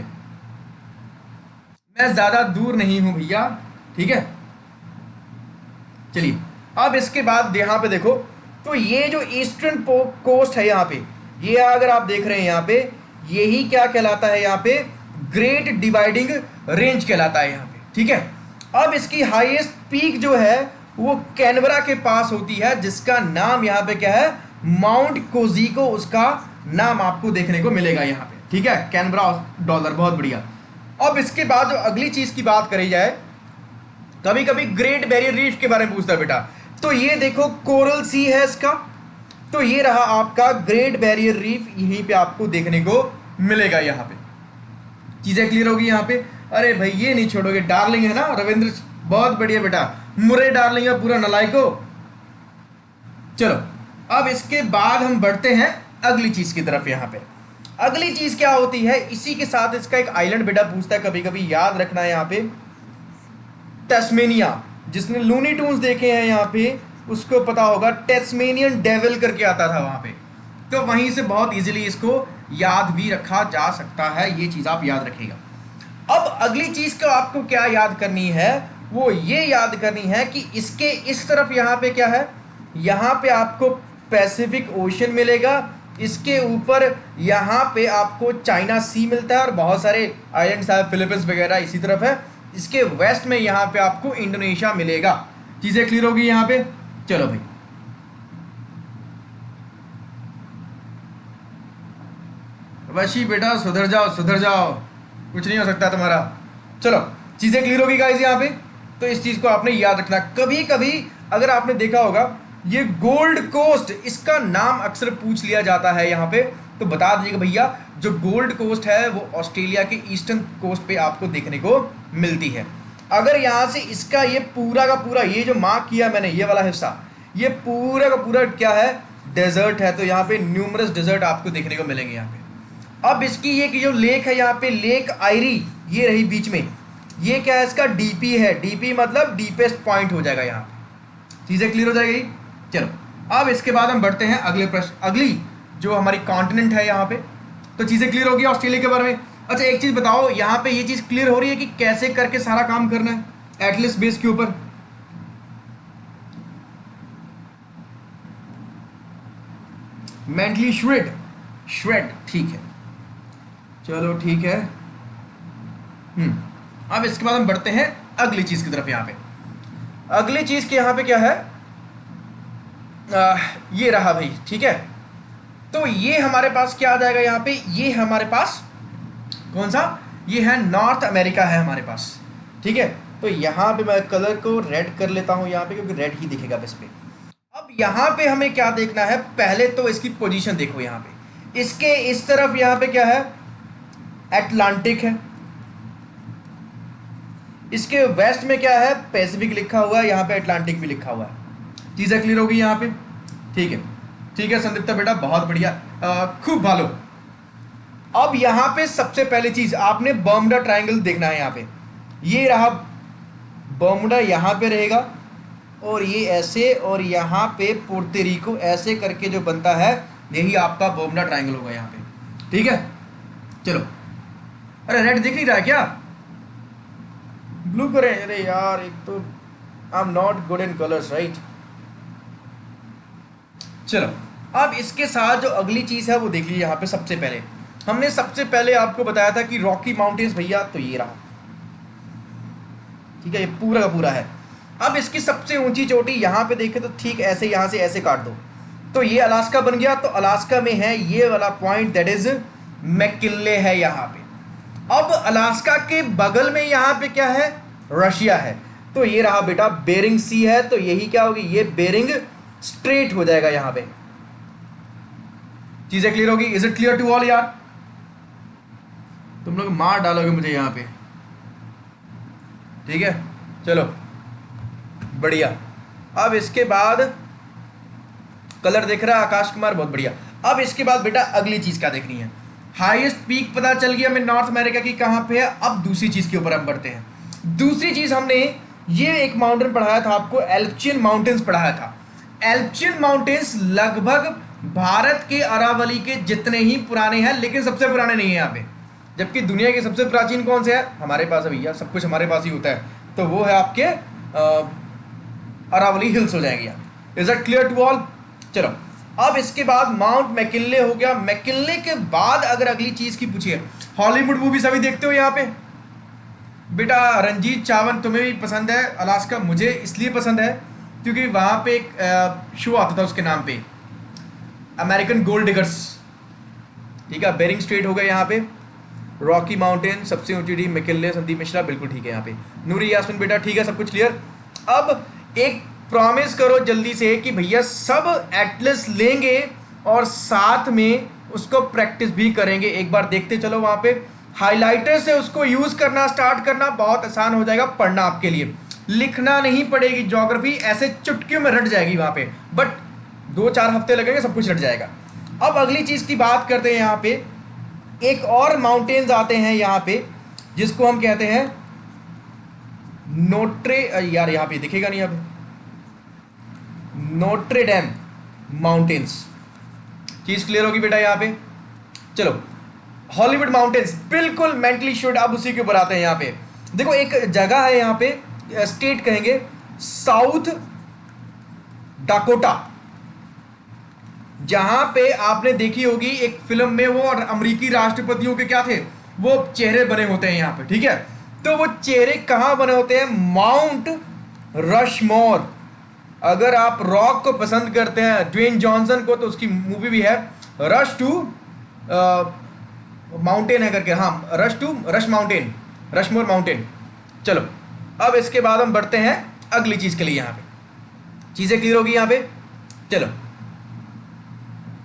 मैं ज्यादा दूर नहीं हूं भैया, ठीक है। चलिए अब इसके बाद यहाँ पे देखो, तो ये जो ईस्टर्न कोस्ट है यहाँ पे, ये अगर आप देख रहे हैं यहाँ पे, यही क्या कहलाता है यहाँ पे, ग्रेट डिवाइडिंग रेंज कहलाता है यहाँ पे, ठीक है। अब इसकी हाईएस्ट पीक जो है वो कैनबरा के पास होती है, जिसका नाम यहाँ पे क्या है, माउंट कोजिको, उसका नाम आपको देखने को मिलेगा यहाँ पे, ठीक है, कैनबरा डॉलर, बहुत बढ़िया। अब इसके बाद जो अगली चीज की बात करी जाए, कभी कभी ग्रेट बैरियर रीफ के बारे में पूछता है बेटा, तो ये देखो कोरल सी है इसका, तो ये रहा आपका ग्रेट बैरियर रीफ, यहीं पे आपको देखने को मिलेगा यहाँ पे। चीजें क्लियर होगी यहाँ पे। अरे भाई ये नहीं छोड़ोगे, डार्लिंग है ना रविंद्र, बहुत बढ़िया बेटा, मुरे डार्लिंग है पूरा नलायको। चलो अब इसके बाद हम बढ़ते हैं अगली चीज की तरफ। यहाँ पे अगली चीज क्या होती है, इसी के साथ इसका एक आइलैंड बेटा पूछता है, कभी कभी याद रखना है यहाँ पे, टैस्मेनिया। जिसने लूनी टून्स देखे हैं यहाँ पे उसको पता होगा, टैस्मेनियन डेविल करके आता था वहां पे, तो वहीं से बहुत इजीली इसको याद भी रखा जा सकता है, ये चीज आप याद रखिएगा। अब अगली चीज को आपको क्या याद करनी है, वो ये याद करनी है कि इसके इस तरफ यहाँ पे क्या है, यहाँ पे आपको पैसिफिक ओशन मिलेगा, इसके ऊपर यहाँ पे आपको चाइना सी मिलता है और बहुत सारे आइलैंड्स है, फिलीपींस वगैरह इसी तरफ है। इसके वेस्ट में यहाँ पे आपको इंडोनेशिया मिलेगा। चीजें क्लियर होगी यहाँ पे। चलो भाई वशी बेटा सुधर जाओ सुधर जाओ, कुछ नहीं हो सकता तुम्हारा। चलो चीजें क्लियर होगी गाइस यहाँ पे, तो इस चीज को आपने याद रखना। कभी कभी अगर आपने देखा होगा ये गोल्ड कोस्ट, इसका नाम अक्सर पूछ लिया जाता है यहाँ पे, तो बता दीजिएगा भैया जो गोल्ड कोस्ट है वो ऑस्ट्रेलिया के ईस्टर्न कोस्ट पे आपको देखने को मिलती है। अगर यहाँ से इसका ये पूरा का पूरा ये जो मार्क किया मैंने ये वाला हिस्सा, ये पूरा का पूरा क्या है, डेजर्ट है, तो यहाँ पे न्यूमरस डेजर्ट आपको देखने को मिलेंगे यहाँ पे। अब इसकी ये जो लेक है यहाँ पे, लेक आयरी, ये रही बीच में, ये क्या है इसका डीपी है, डीपी मतलब डीपेस्ट पॉइंट हो जाएगा यहाँ पे। चीजें क्लियर हो जाएगी। चलो अब इसके बाद हम बढ़ते हैं अगले प्रश्न, अगली जो हमारी कॉन्टिनेंट है यहाँ पे, तो चीजें क्लियर होगी ऑस्ट्रेलिया के बारे में। अच्छा एक चीज बताओ, यहाँ पे ये चीज क्लियर हो रही है कि कैसे करके सारा काम करना है एटलस बेस के ऊपर। मेंटली श्रेड ठीक है, चलो ठीक है। अब इसके बाद हम बढ़ते हैं अगली चीज की तरफ। यहाँ पे अगली चीज के यहाँ पे क्या है, ये रहा भाई, ठीक है। तो ये हमारे पास क्या आ जाएगा यहाँ पे, ये हमारे पास कौन सा, ये है नॉर्थ अमेरिका है हमारे पास, ठीक है। तो यहाँ पे मैं कलर को रेड कर लेता हूँ यहाँ पे, क्योंकि रेड ही दिखेगा बस पे। अब यहाँ पे हमें क्या देखना है, पहले तो इसकी पोजीशन देखो। यहाँ पे इसके इस तरफ यहाँ पे क्या है, अटलांटिक है, इसके वेस्ट में क्या है, पैसिफिक लिखा हुआ है, यहाँ पे अटलांटिक भी लिखा हुआ है। चीजें क्लियर होगी यहाँ पे, ठीक है ठीक है संदीप्ता बेटा बहुत बढ़िया, खूब भालो। अब यहाँ पे सबसे पहली चीज आपने बर्मुडा ट्रायंगल देखना है। यहाँ पे ये रहा बर्मुडा, यहाँ पे रहेगा, और ये ऐसे, और यहाँ पे पोर्टो रिको ऐसे करके जो बनता है, यही आपका बर्मुडा ट्रायंगल होगा यहाँ पे, ठीक है। चलो अरे रेड दिख नहीं रहा है क्या, ब्लू करें, अरे यार एक तो I am not good in colours right. चलो अब इसके साथ जो अगली चीज है वो देख लीजिए। यहाँ पे सबसे पहले हमने सबसे पहले आपको बताया था कि रॉकी माउंटेन्स भैया, तो ये रहा, ठीक है, ये पूरा का पूरा है। अब इसकी सबसे ऊंची चोटी यहाँ पे देखें तो ठीक ऐसे यहाँ से ऐसे काट दो, तो ये अलास्का बन गया। तो अलास्का में है ये वाला पॉइंट, दैट इज मैकिन्ले है यहाँ पे। अब अलास्का के बगल में यहां पे क्या है, रशिया है। तो ये रहा बेटा बेरिंग सी है, तो यही क्या होगी, ये बेरिंग स्ट्रेट हो जाएगा यहां पे। चीजें क्लियर होगी? Is it clear to all यार? तुम लोग मार डालोगे मुझे यहां पे, ठीक है। चलो बढ़िया। अब इसके बाद कलर देख रहा है आकाश कुमार, बहुत बढ़िया। अब इसके बाद बेटा अगली चीज क्या देखनी है, हाईएस्ट पीक पता चल गया हमें नॉर्थ अमेरिका की कहां पे है। अब दूसरी चीज के ऊपर हम बढ़ते हैं। दूसरी चीज हमने ये एक माउंटेन पढ़ाया था आपको, एल्पचियन माउंटेन्स पढ़ाया था। एल्पचियन माउंटेन्स लगभग भारत के अरावली के जितने ही पुराने हैं, लेकिन सबसे पुराने नहीं है यहाँ पे। जबकि दुनिया के सबसे प्राचीन कौन से है, हमारे पास है भैया, सब कुछ हमारे पास ही होता है, तो वो है आपके अरावली हिल्स हो जाएंगे यहाँ। Is it clear to all? चलो अब इसके बाद माउंट मैकिनले हो गया। मैकिनले के बाद अगर अगली चीज की पूछिए, हॉलीवुड मूवी सभी देखते हो यहाँ पे बेटा? रंजीत चावन तुम्हें भी पसंद है, अलास्का मुझे इसलिए पसंद है क्योंकि वहां पे एक शो आता था उसके नाम पे, अमेरिकन गोल्ड डिगर्स, ठीक है। बेरिंग स्ट्रेट हो गया यहाँ पे, रॉकी माउंटेन सबसे ऊंची डी मैकिनले, संदीप मिश्रा बिल्कुल ठीक है यहाँ पे। नूरी यास्मिन बेटा ठीक है, सब कुछ क्लियर। अब एक प्रॉमिस करो जल्दी से कि भैया सब एटलस लेंगे और साथ में उसको प्रैक्टिस भी करेंगे। एक बार देखते चलो वहां पे, हाइलाइटर से उसको यूज करना स्टार्ट करना बहुत आसान हो जाएगा पढ़ना आपके लिए। लिखना नहीं पड़ेगी, ज्योग्राफी ऐसे चुटकियों में रट जाएगी वहां पे, बट 2-4 हफ्ते लगेंगे, सब कुछ रट जाएगा। अब अगली चीज की बात करते हैं, यहाँ पे एक और माउंटेन्स आते हैं यहाँ पे जिसको हम कहते हैं नोट्रे, यार यहाँ पे दिखेगा नहीं, यहाँ पे नोट्रे डैम माउंटेन्स। चीज क्लियर होगी बेटा यहाँ पे? चलो हॉलीवुड माउंटेन्स बिल्कुल मेंटली शुड। अब उसी के ऊपर आते हैं। यहाँ पे देखो एक जगह है यहाँ पे, स्टेट कहेंगे साउथ डाकोटा, जहां पे आपने देखी होगी एक फिल्म में वो अमेरिकी राष्ट्रपतियों के क्या थे, वो चेहरे बने होते हैं यहाँ पे, ठीक है। तो वो चेहरे कहां बने होते हैं, माउंट रशमोर। अगर आप रॉक को पसंद करते हैं, ड्वेन जॉनसन को, तो उसकी मूवी भी है रश टू माउंटेन है करके, हाँ रश माउंटेन, रशमोर माउंटेन। चलो अब इसके बाद हम बढ़ते हैं अगली चीज के लिए। यहाँ पे चीजें क्लियर होगी यहाँ पे? चलो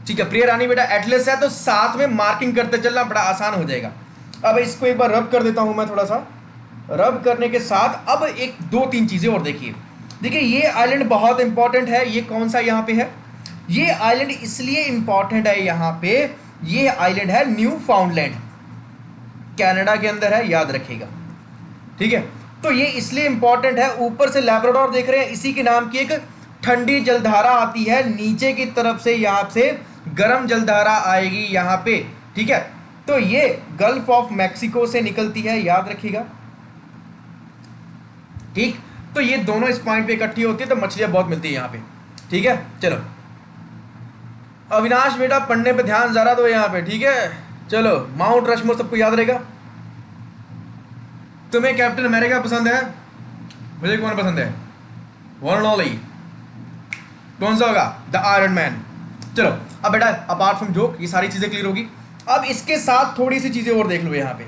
ठीक है। प्रिय रानी बेटा एटलस है तो साथ में मार्किंग करते चलना, बड़ा आसान हो जाएगा। अब इसको एक बार रब कर देता हूं मैं, थोड़ा सा रब करने के साथ अब एक 2-3 चीजें और देखिए। देखिए ये आइलैंड बहुत इंपॉर्टेंट है। ये कौन सा यहाँ पे है, ये आइलैंड इसलिए इंपॉर्टेंट है यहाँ पे, ये आइलैंड है न्यू फाउंडलैंड, कनाडा के अंदर है, याद रखिएगा, ठीक है। तो ये इसलिए इंपॉर्टेंट है, ऊपर से लैब्राडोर देख रहे हैं, इसी के नाम की एक ठंडी जलधारा आती है, नीचे की तरफ से यहाँ से गर्म जलधारा आएगी यहाँ पे, ठीक है। तो ये गल्फ ऑफ मैक्सिको से निकलती है, याद रखिएगा, ठीक। तो ये दोनों इस पॉइंट पे इकट्ठी होती है, तो मछलियां बहुत मिलती है यहाँ पे, ठीक है। चलो अविनाश बेटा पढ़ने पे ध्यान जरा दो यहाँ पे, ठीक है। चलो माउंट रशमोर सबको याद रहेगा। तुम्हें कैप्टन अमेरिका पसंद है? मुझे कौन पसंद है? वन एंड ओनली, कौन सा होगा? The iron man. चलो अब बेटा अपार्ट फ्रॉम जोक ये सारी चीजें क्लियर होगी। अब इसके साथ थोड़ी सी चीजें और देख लो यहाँ पे।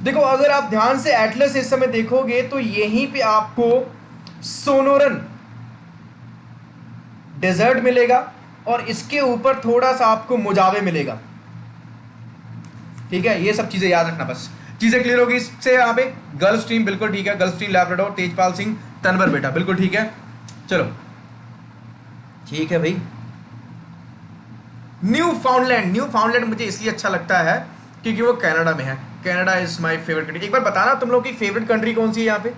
देखो अगर आप ध्यान से एटलस इस समय देखोगे तो यहीं पे आपको सोनोरन डेजर्ट मिलेगा और इसके ऊपर थोड़ा सा आपको मोजावे मिलेगा, ठीक है। ये सब चीजें याद रखना, बस चीजें क्लियर होगी इससे। यहाँ पे गल्फ स्ट्रीम बिल्कुल ठीक है, gulf stream Labrador, Tejpal Singh Tanwar बेटा बिल्कुल ठीक है। चलो ठीक है भाई। न्यू फाउंडलैंड मुझे इसलिए अच्छा लगता है क्योंकि वो कनाडा में है। Canada is my favourite country. एक बार बताना तुम लोग की फेवरेट कंट्री कौन सी है यहाँ पे?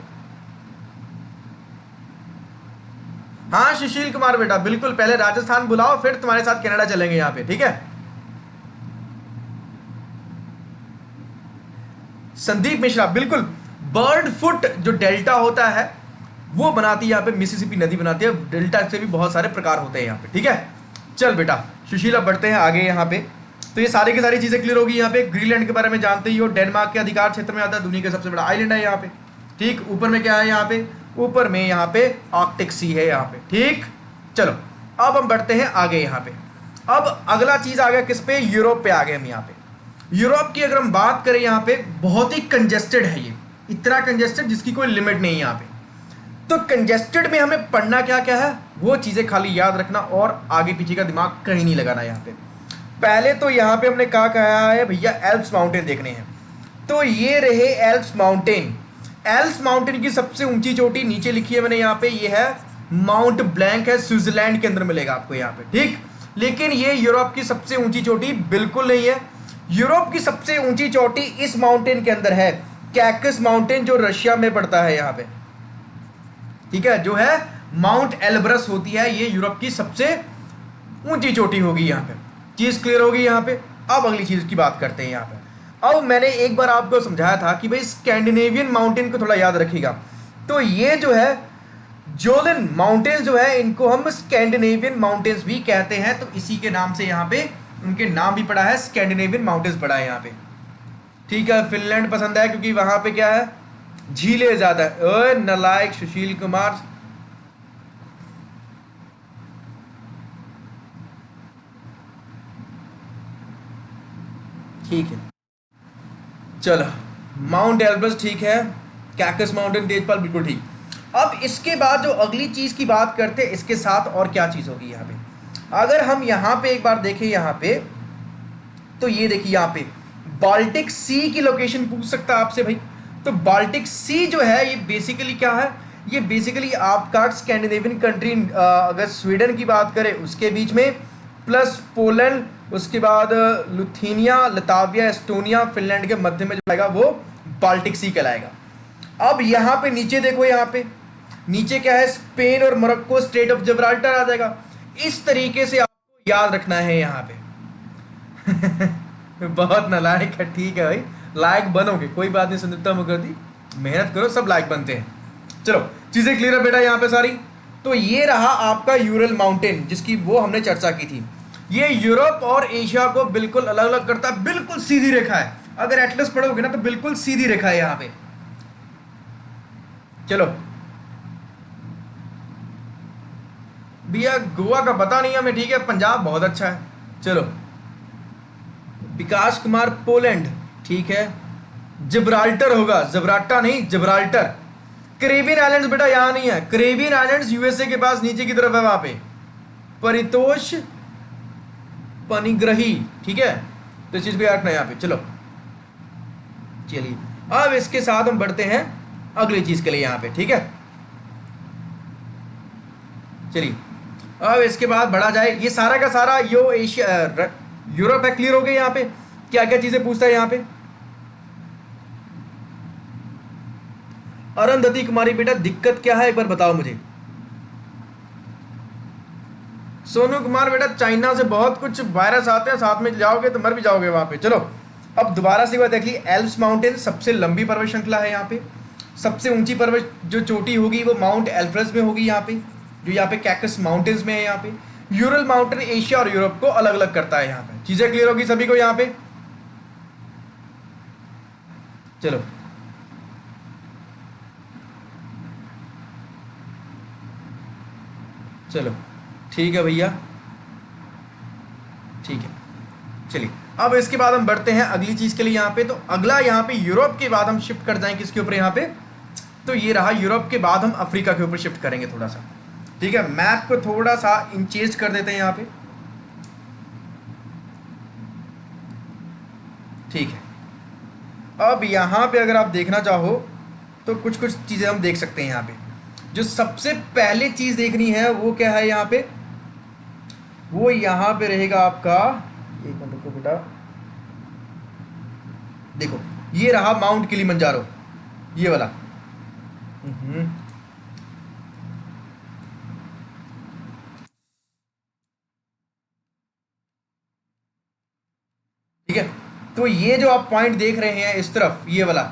हाँ सुशील कुमार बेटा बिल्कुल, पहले राजस्थान बुलाओ फिर तुम्हारे साथ कनाडा चलेंगे यहाँ पे, ठीक है। संदीप मिश्रा बिल्कुल, बर्ड फुट जो डेल्टा होता है वो बनाती है यहाँ पे, मिसिसिपी नदी बनाती है, डेल्टा से भी बहुत सारे प्रकार होते हैं यहाँ पे, ठीक है। चल बेटा सुशील अब बढ़ते हैं आगे यहाँ पे। तो ये सारी की सारी चीजें क्लियर होगी। यहाँ पे ग्रीनलैंड के बारे में जानते ही हो, डेनमार्क के अधिकार क्षेत्र में आता है, दुनिया का सबसे बड़ा आइलैंड है यहाँ पे, ठीक। ऊपर में क्या है यहाँ पे? ऊपर में यहाँ पे आर्कटिक सी है यहाँ पे, ठीक। चलो अब हम बढ़ते हैं आगे यहाँ पे। अब अगला चीज आ गया किस पे? यूरोप पे आ गए हम यहाँ पे। यूरोप की अगर हम बात करें यहाँ पे बहुत ही कंजेस्टेड है ये, इतना कंजेस्टेड जिसकी कोई लिमिट नहीं है यहाँ पे। तो कंजेस्टेड में हमें पढ़ना क्या क्या है वो चीज़ें खाली याद रखना और आगे पीछे का दिमाग कहीं नहीं लगाना यहाँ पे। पहले तो यहाँ पे हमने कहा है भैया एल्प्स माउंटेन देखने हैं, तो ये रहे एल्प्स माउंटेन। एल्प्स माउंटेन की सबसे ऊंची चोटी नीचे लिखी है मैंने यहाँ पे, ये है माउंट ब्लैंक, है स्विट्जरलैंड के अंदर मिलेगा आपको यहाँ पे, ठीक। लेकिन ये यूरोप की सबसे ऊंची चोटी बिल्कुल नहीं है। यूरोप की सबसे ऊंची चोटी इस माउंटेन के अंदर है, कैकस माउंटेन, जो रशिया में पड़ता है यहाँ पे, ठीक है, जो है माउंट एल्ब्रस होती है, ये यूरोप की सबसे ऊंची चोटी होगी यहाँ पे। चीज क्लियर होगी यहाँ पे। अब अगली चीज की बात करते हैं यहाँ पे। अब मैंने एक बार आपको समझाया था कि भाई स्कैंडिनेवियन माउंटेन को थोड़ा याद रखिएगा। तो ये जो है जोलन माउंटेन्स जो है इनको हम स्कैंडिनेवियन माउंटेन्स भी कहते हैं, तो इसी के नाम से यहाँ पे उनके नाम भी पड़ा है, स्कैंडिनेवियन माउंटेन्स पड़ा है यहाँ पे, ठीक है। फिनलैंड पसंद है क्योंकि वहां पे क्या है, झीलें ज्यादा है। ओए नालायक सुशील कुमार, ठीक है चलो, माउंट एल्ब्रस ठीक है, कैकस माउंटेन तेजपाल बिल्कुल ठीक। अब इसके बाद जो अगली चीज की बात करते हैं, इसके साथ और क्या चीज होगी यहाँ पे, अगर हम यहाँ पे एक बार देखें यहाँ पे, तो ये देखिए यहाँ पे बाल्टिक सी की लोकेशन पूछ सकता है आपसे भाई। तो बाल्टिक सी जो है ये बेसिकली क्या है, ये बेसिकली आपका स्कैंडिनेवियन कंट्री, अगर स्वीडन की बात करें उसके बीच में, प्लस पोलैंड, उसके बाद लुथेनिया, लताविया, एस्टोनिया, फिनलैंड के मध्य में जो आएगा वो बाल्टिक सी कहलाएगा। अब यहाँ पे नीचे देखो, यहाँ पे नीचे क्या है, स्पेन और मोरक्को, स्ट्रेट ऑफ जिब्राल्टर आ जाएगा। इस तरीके से आपको याद रखना है यहाँ पे। बहुत नालायक है, ठीक है भाई, लायक बनोगे, कोई बात नहीं। सुंदरता मुखर्जी, मेहनत करो, सब लायक बनते हैं। चलो चीजें क्लियर है बेटा यहाँ पे सारी। तो ये रहा आपका यूरल माउंटेन, जिसकी वो हमने चर्चा की थी। ये यूरोप और एशिया को बिल्कुल अलग अलग करता है, बिल्कुल सीधी रेखा है। अगर एटलस पढ़ोगे ना तो बिल्कुल सीधी रेखा है यहाँ पे। चलो भैया गोवा का पता नहीं हमें, ठीक है, पंजाब बहुत अच्छा है। चलो विकास कुमार पोलैंड, ठीक है, जिब्राल्टर होगा, जबराटा नहीं जिब्राल्टर। कैरेबियन आइलैंड्स बेटा यहां नहीं है, कैरेबियन आइलैंड्स यूएसए के पास नीचे की तरफ है, वहां पे परितोष पनिग्रही, ठीक है, तो इस चीज को याद रखना यहाँ पे। चलो चलिए अब इसके साथ हम बढ़ते हैं अगली चीज के लिए यहाँ पे, ठीक है। चलिए अब इसके बाद बढ़ा जाए, ये सारा का सारा यो एशिया यूरोप है, क्लियर हो गया। यहाँ पे क्या क्या चीजें पूछता है यहाँ पे। अरुंधति कुमारी बेटा दिक्कत क्या है एक बार बताओ मुझे। सोनू कुमार बेटा चाइना से बहुत कुछ वायरस आते हैं, साथ में जाओगे तो मर भी जाओगे वहां पे। चलो अब दोबारा से एक बार देख ली, एल्प्स माउंटेन सबसे लंबी पर्वत श्रृंखला है यहाँ पे। सबसे ऊंची पर्वत जो चोटी होगी वो माउंट एल्ब्रस में होगी यहाँ पे, जो यहाँ पे कैकस माउंटेन्स में है यहाँ पे। यूरल माउंटेन एशिया और यूरोप को अलग अलग करता है यहाँ पे। चीजें क्लियर होगी सभी को यहाँ पे। चलो चलो ठीक है भैया, ठीक है। चलिए अब इसके बाद हम बढ़ते हैं अगली चीज के लिए यहाँ पे। तो अगला यहाँ पे यूरोप के बाद हम शिफ्ट कर जाएंगे किसके ऊपर यहाँ पे, तो ये रहा यूरोप के बाद हम अफ्रीका के ऊपर शिफ्ट करेंगे थोड़ा सा, ठीक है। मैप को थोड़ा सा इंचेंज कर देते हैं यहाँ पे, ठीक है। अब यहाँ पे अगर आप देखना चाहो तो कुछ कुछ चीजें हम देख सकते हैं यहाँ पे। जो सबसे पहले चीज देखनी है वो क्या है यहाँ पे, वो यहाँ पे रहेगा आपका, एक मिनट रुको बेटा, देखो ये रहा माउंट किलिमंजारो, ये वाला। ठीक है, तो ये जो आप पॉइंट देख रहे हैं इस तरफ, ये वाला,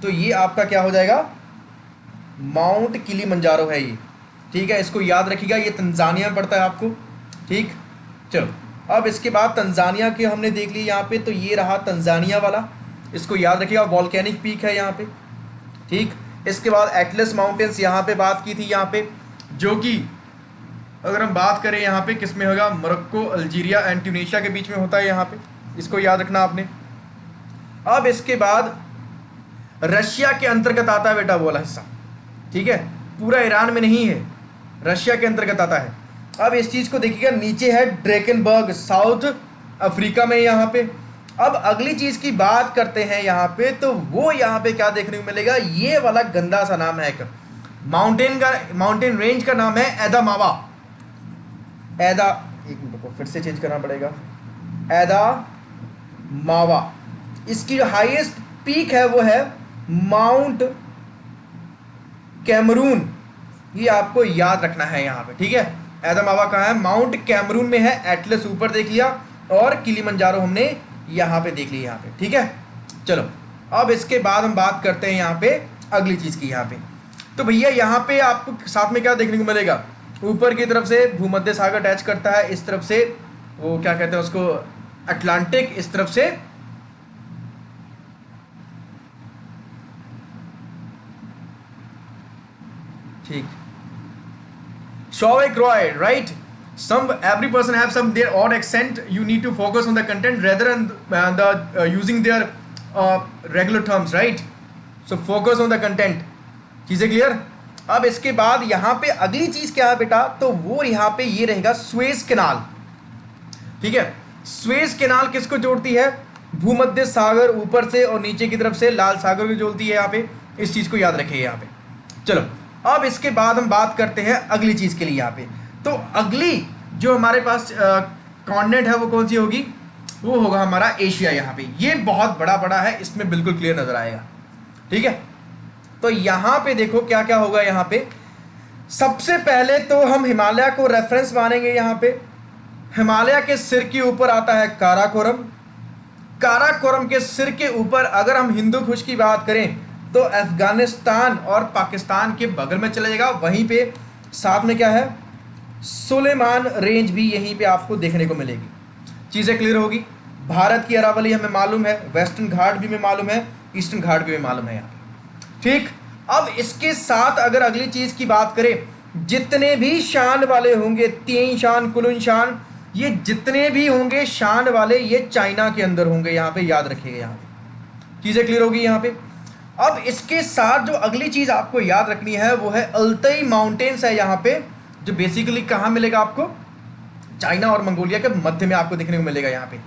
तो ये आपका क्या हो जाएगा, माउंट किलिमंजारो है ये, ठीक है। इसको याद रखिएगा, ये तंजानिया में पड़ता है आपको, ठीक। चलो अब इसके बाद तंजानिया के हमने देख ली यहाँ पे, तो ये रहा तंजानिया वाला, इसको याद रखिएगा, वॉल्केनिक पीक है यहाँ पे, ठीक। इसके बाद एटलस माउंटेन्स यहाँ पे बात की थी यहाँ पे, जो कि अगर हम बात करें यहाँ पे किस में होगा, मोरक्को, अल्जीरिया एंड ट्यूनीशिया के बीच में होता है यहाँ पे, इसको याद रखना आपने, अब इसके बाद रशिया के अंतर्गत आता है बेटा वो वाला हिस्सा, ठीक है, पूरा ईरान में नहीं है, रशिया के अंतर्गत आता है। अब इस चीज को देखिएगा, नीचे है ड्रेकनबर्ग, साउथ अफ्रीका में यहाँ पे। अब अगली चीज की बात करते हैं यहाँ पे, तो वो यहाँ पे क्या देखने को मिलेगा, ये वाला गंदा सा नाम है एक माउंटेन रेंज का नाम है एदामावा। एक मिनट को फिर से चेंज करना पड़ेगा, एदामावा। इसकी जो हाईएस्ट पीक है वो है माउंट कैमरून, ये आपको याद रखना है यहाँ पे, ठीक है। एदामावा कहाँ है, माउंट कैमरून में है। एटलस ऊपर देख लिया और किलिमंजारो हमने यहाँ पे देख लिया यहाँ पे, ठीक है। चलो अब इसके बाद हम बात करते हैं यहाँ पे अगली चीज की। यहाँ पे तो भैया यहाँ पे आपको साथ में क्या देखने को मिलेगा, ऊपर की तरफ से भूमध्य सागर अटैच करता है, इस तरफ से वो क्या कहते हैं उसको, अटलांटिक, इस तरफ से ठीक Shavik Roy, right? Every person have some their own accent. You need to focus on the content rather than using their regular terms, right? So focus on the content. चीजें क्लियर। अब इसके बाद यहाँ पे अगली चीज क्या है बेटा, तो वो यहाँ पे ये रहेगा स्वेज कैनाल, ठीक है। स्वेज कैनाल किसको जोड़ती है, भूमध्य सागर ऊपर से और नीचे की तरफ से लाल सागर को जोड़ती है यहाँ पे, इस चीज को याद रखिए यहाँ पे। चलो अब इसके बाद हम बात करते हैं अगली चीज के लिए यहाँ पे। तो अगली जो हमारे पास कॉन्टिनेंट है वो कौन सी होगी, वो होगा हमारा एशिया। यहाँ पे ये बहुत बड़ा है, इसमें बिल्कुल क्लियर नजर आएगा, ठीक है। तो यहाँ पे देखो क्या क्या होगा। यहाँ पे सबसे पहले तो हम हिमालय को रेफरेंस मानेंगे। यहाँ पे हिमालय के सिर के ऊपर आता है काराकोरम। काराकोरम के सिर के ऊपर अगर हम हिंदू कुश की बात करें तो अफगानिस्तान और पाकिस्तान के बगल में चला जाएगा। वहीं पे साथ में क्या है, सुलेमान रेंज भी यहीं पे आपको देखने को मिलेगी। चीज़ें क्लियर होगी। भारत की अरावली हमें मालूम है, वेस्टर्न घाट भी हमें मालूम है, ईस्टर्न घाट भी हमें मालूम है यहाँ पे, ठीक। अब इसके साथ अगर अगली चीज़ की बात करें, जितने भी शान वाले होंगे, तीन शान, कुलुन शान, ये जितने भी होंगे शान वाले, ये चाइना के अंदर होंगे। यहाँ पे याद रखिएगा, यहाँ पे चीज़ें क्लियर होगी यहाँ पे। अब इसके साथ जो अगली चीज आपको याद रखनी है वो है अल्ताई माउंटेन्स है यहाँ पे, जो बेसिकली कहाँ मिलेगा आपको, चाइना और मंगोलिया के मध्य में आपको देखने को मिलेगा यहाँ पे।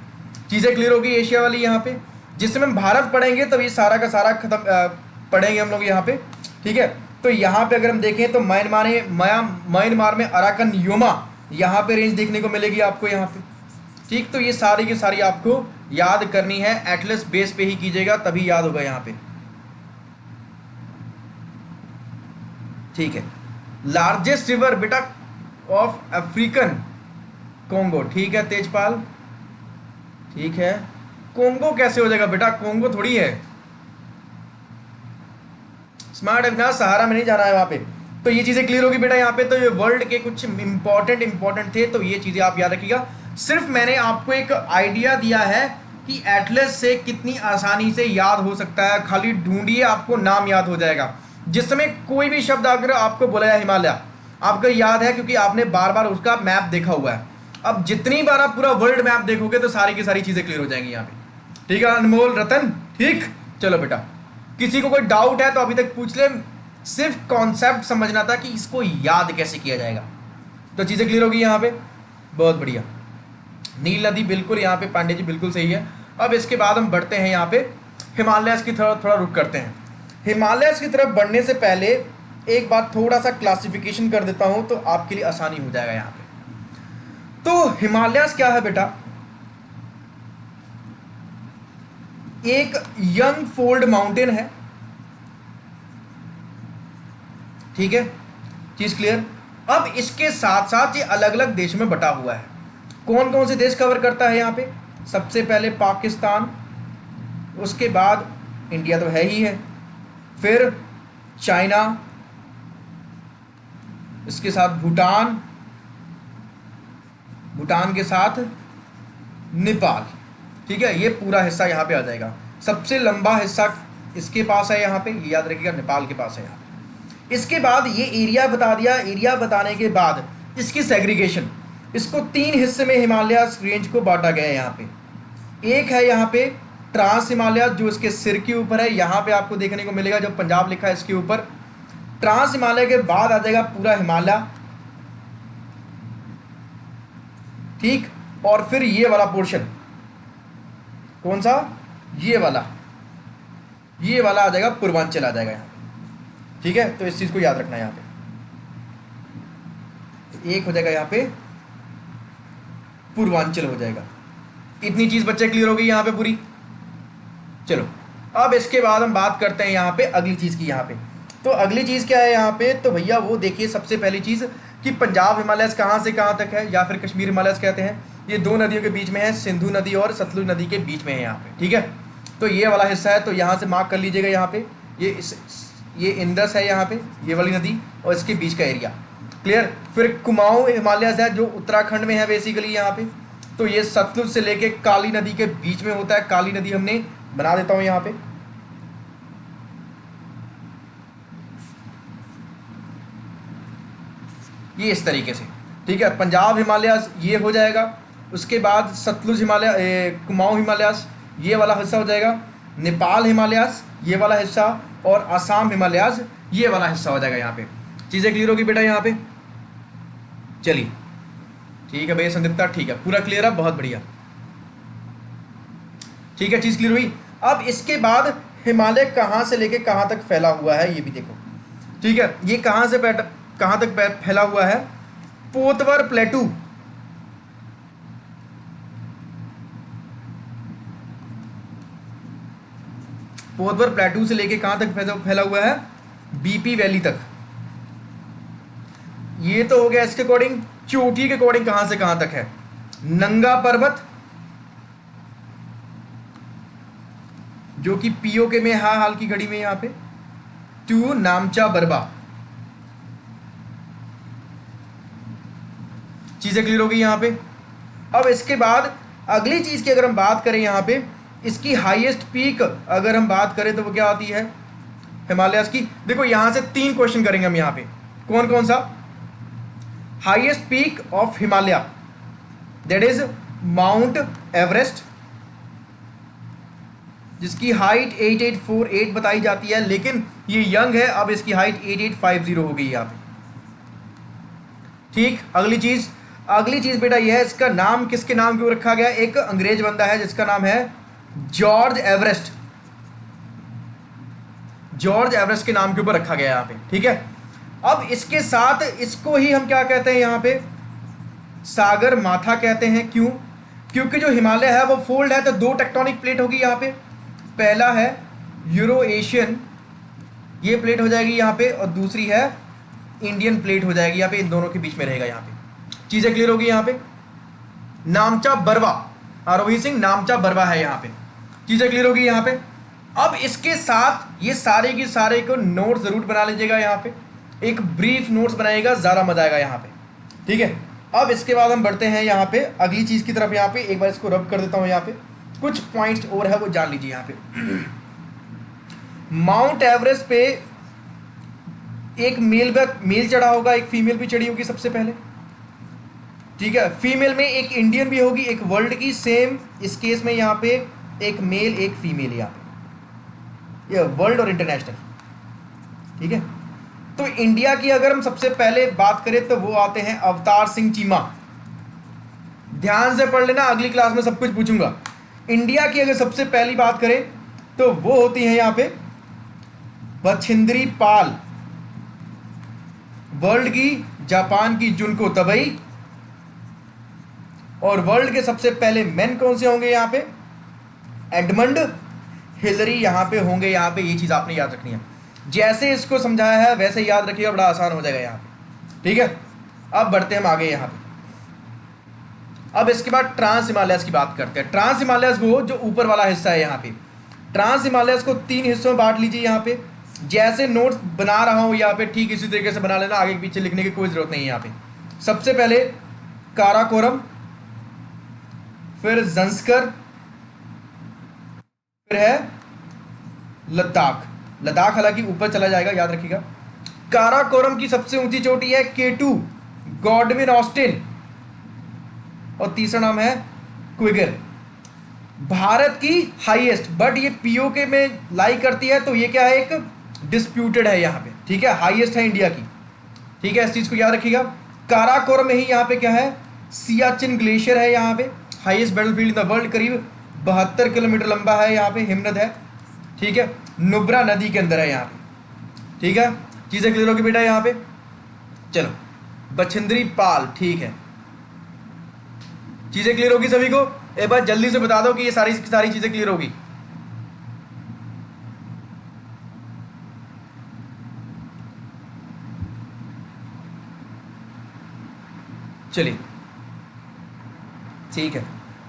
चीजें क्लियर होगी एशिया वाली यहाँ पे। जिसमें हम भारत पढ़ेंगे तो ये सारा का सारा खत्म पढ़ेंगे हम लोग यहाँ पे, ठीक है। तो यहाँ पे अगर हम देखें तो म्यांमार में अराकन योमा यहाँ पे रेंज देखने को मिलेगी आपको यहाँ पे, ठीक। तो ये सारी की सारी आपको याद करनी है, एटलस बेस पे ही कीजिएगा तभी याद होगा यहाँ पे, ठीक है। लार्जेस्ट रिवर बेटा ऑफ अफ्रीकन कोंगो, ठीक है तेजपाल, ठीक है। कोंगो कैसे हो जाएगा बेटा, कोंगो थोड़ी है। स्मार्ट अविनाश, सहारा में नहीं जाना है वहां पे। तो ये चीजें क्लियर होगी बेटा यहाँ पे। तो ये वर्ल्ड के कुछ इंपॉर्टेंट थे, तो ये चीजें आप याद रखिएगा। सिर्फ मैंने आपको एक आइडिया दिया है कि एटलस से कितनी आसानी से याद हो सकता है, खाली ढूंढिए आपको नाम याद हो जाएगा। जिस समय कोई भी शब्द अगर आपको बोला जाए हिमालय, आपको याद है क्योंकि आपने बार बार उसका मैप देखा हुआ है। अब जितनी बार आप पूरा वर्ल्ड मैप देखोगे तो सारी की सारी चीजें क्लियर हो जाएंगी यहाँ पे, ठीक है अनमोल रतन, ठीक। चलो बेटा, किसी को कोई डाउट है तो अभी तक पूछ ले, सिर्फ कॉन्सेप्ट समझना था कि इसको याद कैसे किया जाएगा, तो चीजें क्लियर होगी यहाँ पे। बहुत बढ़िया, नील नदी बिल्कुल यहाँ पे, पांडे जी बिल्कुल सही है। अब इसके बाद हम बढ़ते हैं यहाँ पे हिमालय की थोड़ा रुक करते हैं। हिमालय की तरफ बढ़ने से पहले एक बात थोड़ा सा क्लासिफिकेशन कर देता हूं तो आपके लिए आसानी हो जाएगा यहाँ पे। तो हिमालय क्या है बेटा, एक यंग फोल्ड माउंटेन है, ठीक है, चीज क्लियर। अब इसके साथ साथ ये अलग अलग देशों में बटा हुआ है। कौन कौन से देश कवर करता है यहाँ पे, सबसे पहले पाकिस्तान, उसके बाद इंडिया तो है ही है, फिर चाइना, इसके साथ भूटान, भूटान के साथ नेपाल, ठीक है। ये पूरा हिस्सा यहाँ पे आ जाएगा। सबसे लंबा हिस्सा इसके पास है यहाँ पे, ये याद रखिएगा, नेपाल के पास है यहाँ पे। इसके बाद ये एरिया बता दिया। एरिया बताने के बाद इसकी सेग्रीगेशन, इसको तीन हिस्से में हिमालय रेंज को बांटा गया है यहाँ पे। एक है यहाँ पे ट्रांस हिमालय जो इसके सिर के ऊपर है, यहाँ पे आपको देखने को मिलेगा जो पंजाब लिखा है इसके ऊपर। ट्रांस हिमालय के बाद आ जाएगा पूरा हिमालय, ठीक। और फिर ये वाला पोर्शन, कौन सा, ये वाला आ जाएगा पूर्वांचल आ जाएगा यहाँ, ठीक है। तो इस चीज को याद रखना है यहाँ पे। एक हो जाएगा यहाँ पे पूर्वांचल हो जाएगा। इतनी चीज बच्चे क्लियर हो गई यहाँ पे पूरी। चलो अब इसके बाद हम बात करते हैं यहाँ पे अगली चीज की। यहाँ पे तो अगली चीज क्या है यहाँ पे, तो भैया वो देखिए सबसे पहली चीज कि पंजाब हिमालय कहाँ से कहाँ तक है, या फिर कश्मीर हिमालय कहते हैं। ये दो नदियों के बीच में है, सिंधु नदी और सतलुज नदी के बीच में है यहाँ पे, ठीक है। तो ये वाला हिस्सा है, तो यहाँ से मार्क कर लीजिएगा यहाँ पे। ये इंदस है यहाँ पे, ये वाली नदी और इसके बीच का एरिया, क्लियर। फिर कुमाऊं हिमालय है जो उत्तराखंड में है बेसिकली यहाँ पे। तो ये सतलुज से लेके काली नदी के बीच में होता है। काली नदी हमने बना देता हूं यहाँ पे, ये इस तरीके से, ठीक है। पंजाब हिमालय ये हो जाएगा, उसके बाद सतलुज हिमालय, कुमाऊं हिमालय ये वाला हिस्सा हो जाएगा, नेपाल हिमालय ये वाला हिस्सा, और असम हिमालय ये वाला हिस्सा हो जाएगा यहाँ पे। चीज़ें क्लियर होगी बेटा यहाँ पे। चलिए ठीक है भैया संदीप्ता, ठीक है पूरा क्लियर है, बहुत बढ़िया, ठीक है चीज़ क्लियर हुई। अब इसके बाद हिमालय कहाँ से लेके कहाँ तक फैला हुआ है ये भी देखो, ठीक है। ये कहाँ से कहाँ तक फैला हुआ है, पोतवर प्लेटू, पोतवर प्लेटू से लेके कहाँ तक फैला हुआ है, बीपी वैली तक। ये तो हो गया इसके अकॉर्डिंग। चोटी के अकॉर्डिंग कहां से कहां तक है, नंगा पर्वत जो कि पीओके में है हाल की घड़ी में यहां पे, टू नामचा बरबा। चीजें क्लियर हो गई यहां पे। अब इसके बाद अगली चीज की अगर हम बात करें यहां पे, इसकी हाईएस्ट पीक अगर हम बात करें तो वो क्या आती है हिमालयस की। देखो यहां से 3 क्वेश्चन करेंगे हम यहां पे, कौन कौन सा। Highest peak of Himalaya that is mount Everest, जिसकी हाइट 8848 बताई जाती है, लेकिन ये यंग है, अब इसकी हाइट 8850 हो गई यहाँ पे, ठीक। अगली चीज बेटा ये है, इसका नाम किसके नाम क्यों रखा गया, एक अंग्रेज बंदा है जिसका नाम है जॉर्ज एवरेस्ट, जॉर्ज एवरेस्ट के नाम के ऊपर रखा गया यहाँ पे, ठीक है। अब इसके साथ इसको ही हम क्या कहते हैं यहाँ पे, सागर माथा कहते हैं। क्यों, क्योंकि जो हिमालय है वो फोल्ड है, तो 2 टेक्टोनिक प्लेट होगी यहाँ पे। पहला है यूरो एशियन, ये प्लेट हो जाएगी यहाँ पे, और दूसरी है इंडियन प्लेट हो जाएगी यहाँ पे, इन दोनों के बीच में रहेगा यहाँ पे। चीजें क्लियर होगी यहाँ पे। नामचा बरवा, आरोही सिंह नामचा बरवा है यहाँ पे, चीजें क्लियर होगी यहाँ पे। अब इसके साथ ये सारे के सारे को नोट जरूर बना लीजिएगा यहाँ पे, एक ब्रीफ नोट्स बनाएगा, ज़्यादा मजा आएगा यहाँ पे, ठीक है। अब इसके बाद हम बढ़ते हैं यहाँ पे अगली चीज़ की तरफ। यहाँ पे एक बार इसको रब कर देता हूँ, यहाँ पे कुछ पॉइंट्स और है वो जान लीजिए यहाँ पे। माउंट एवरेस्ट पे एक मेल चढ़ा होगा, एक फीमेल भी चढ़ी होगी सबसे पहले, ठीक है। फीमेल में एक इंडियन भी होगी, एक वर्ल्ड की, सेम इस केस में यहाँ पे एक मेल एक फीमेल, यहाँ पे ये वर्ल्ड और इंटरनेशनल, ठीक है। तो इंडिया की अगर हम सबसे पहले बात करें तो वो आते हैं अवतार सिंह चीमा। ध्यान से पढ़ लेना, अगली क्लास में सब कुछ पूछूंगा। इंडिया की अगर सबसे पहली बात करें तो वो होती है यहाँ पे बछिंद्री पाल, वर्ल्ड की जापान की जुनको तबई, और वर्ल्ड के सबसे पहले मेन कौन से होंगे यहाँ पे, एडमंड हिलरी यहाँ पे होंगे। यहाँ पे ये चीज आपने याद रखनी है, जैसे इसको समझाया है वैसे याद रखिएगा, बड़ा आसान हो जाएगा यहाँ पे, ठीक है। अब बढ़ते हैं हम आगे यहाँ पे। अब इसके बाद ट्रांस हिमालयस की बात करते हैं। ट्रांस हिमालयस वो जो ऊपर वाला हिस्सा है यहाँ पे, ट्रांस हिमालयस को 3 हिस्सों में बांट लीजिए। यहाँ पे जैसे नोट्स बना रहा हूँ यहाँ पे ठीक इसी तरीके से बना लेना, आगे पीछे लिखने की कोई जरूरत नहीं है यहाँ पे। सबसे पहले काराकोरम, फिर जंस्कर, फिर है लद्दाख। लद्दाख हालांकि ऊपर चला जाएगा, याद रखिएगा। काराकोरम की सबसे ऊंची चोटी है K2 गॉडविन ऑस्टिन, और तीसरा नाम है क्विगर। भारत की हाईएस्ट, बट ये पीओके में लाई करती है, तो ये क्या है, एक डिस्प्यूटेड है यहाँ पे, ठीक है, हाईएस्ट है इंडिया की, ठीक है, इस चीज़ को याद रखिएगा। काराकोरम में ही यहाँ पे क्या है, सियाचिन ग्लेशियर है यहाँ पे, highest battlefield in the world, करीब 72 किलोमीटर लंबा है यहाँ पे, हिमनद है, ठीक है, नुब्रा नदी के अंदर है यहाँ पे, ठीक है, चीज़ें क्लियर होगी बेटा यहाँ पे। चलो, बछिंद्री पाल, ठीक है, चीज़ें क्लियर होगी सभी को, एक बार जल्दी से बता दो कि ये सारी सारी चीज़ें क्लियर होगी। चलिए ठीक है,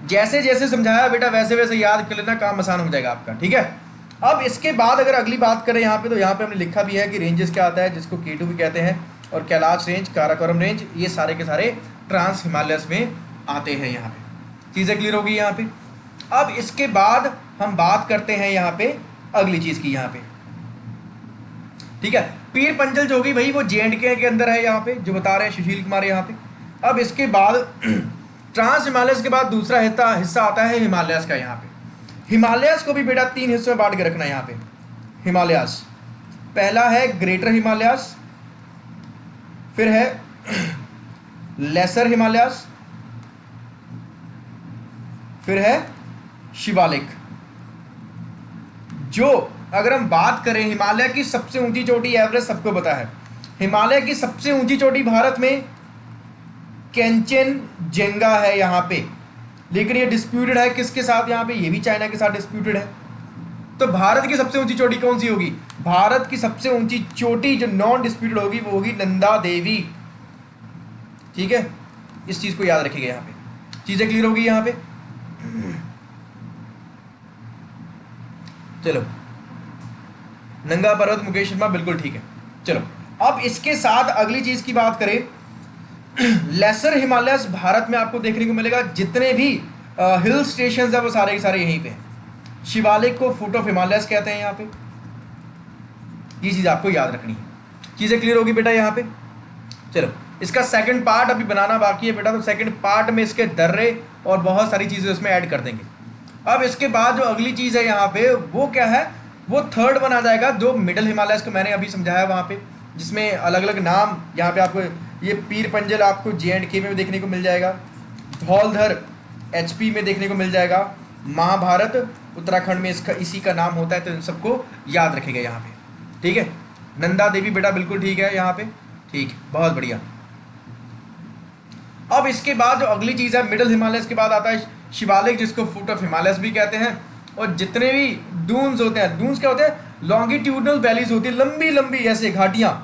जैसे जैसे समझाया बेटा वैसे वैसे याद कर लेना, काम आसान हो जाएगा आपका, ठीक है। अब इसके बाद अगर अगली बात करें यहाँ पे, तो यहाँ पे हमने लिखा भी है कि रेंजेस क्या आता है, जिसको K2 भी कहते हैं, और कैलाश रेंज, काराकोरम रेंज, ये सारे के सारे ट्रांस हिमालयस में आते हैं यहाँ पे, चीज़ें क्लियर होगी यहाँ पे। अब इसके बाद हम बात करते हैं यहाँ पे अगली चीज़ की यहाँ पे, ठीक है, पीर पंजल जो होगी भाई वो J&K के अंदर है यहाँ पे, जो बता रहे हैं सुशील कुमार यहाँ पे। अब इसके बाद ट्रांस हिमालयस के बाद दूसरा हिस्सा आता है हिमालयस का यहाँ पे। हिमालयस को भी बेटा 3 हिस्सों में बांट के रखना है यहाँ पे। हिमालयस, पहला है ग्रेटर हिमालयस, फिर है लेसर हिमालयस, फिर है शिवालिक। जो अगर हम बात करें हिमालय की सबसे ऊंची चोटी, एवरेस्ट सबको पता है, हिमालय की सबसे ऊंची चोटी भारत में केंचनजेंगा है यहाँ पे, लेकिन ये डिस्प्यूटेड है किसके साथ यहाँ पे, ये भी चाइना के साथ डिस्प्यूटेड है। तो भारत की सबसे ऊंची चोटी कौन सी होगी, भारत की सबसे ऊंची चोटी जो नॉन डिस्प्यूटेड होगी वो होगी नंदा देवी, ठीक है, इस चीज को याद रखिएगा यहाँ पे, चीजें क्लियर होगी यहाँ पे। चलो, नंगा पर्वत मुकेश शर्मा, बिल्कुल ठीक है। चलो, अब इसके साथ अगली चीज की बात करें, लेसर हिमालयस भारत में आपको देखने को मिलेगा, जितने भी हिल स्टेशन है वो सारे के सारे यहीं पे हैं। शिवालिक को फुट ऑफ हिमालयस कहते हैं यहाँ पे, ये चीज आपको याद रखनी है, चीजें क्लियर होगी बेटा यहाँ पे। चलो, इसका सेकंड पार्ट अभी बनाना बाकी है बेटा, तो सेकंड पार्ट में इसके दर्रे और बहुत सारी चीजें उसमें ऐड कर देंगे। अब इसके बाद जो अगली चीज है यहाँ पे वो क्या है, वो थर्ड वन आ जाएगा, जो मिडल हिमालयस को मैंने अभी समझाया वहाँ पे, जिसमें अलग अलग नाम यहाँ पे आपको, ये पीर पंजल आपको J&K में भी देखने को मिल जाएगा, धौलधर HP में देखने को मिल जाएगा, महाभारत उत्तराखंड में इसका इसी का नाम होता है, तो इन सबको याद रखेगा यहाँ पे, ठीक है। नंदा देवी बेटा बिल्कुल ठीक है यहाँ पे, ठीक है, बहुत बढ़िया। अब इसके बाद जो अगली चीज़ है, मिडल हिमालयस के बाद आता है शिवालिक, जिसको फुट ऑफ हिमालयस भी कहते हैं, और जितने भी डून्स होते हैं, डून्स क्या होते हैं, लॉन्गिट्यूडनल वैलीज होती है, लंबी लंबी ऐसे घाटियाँ,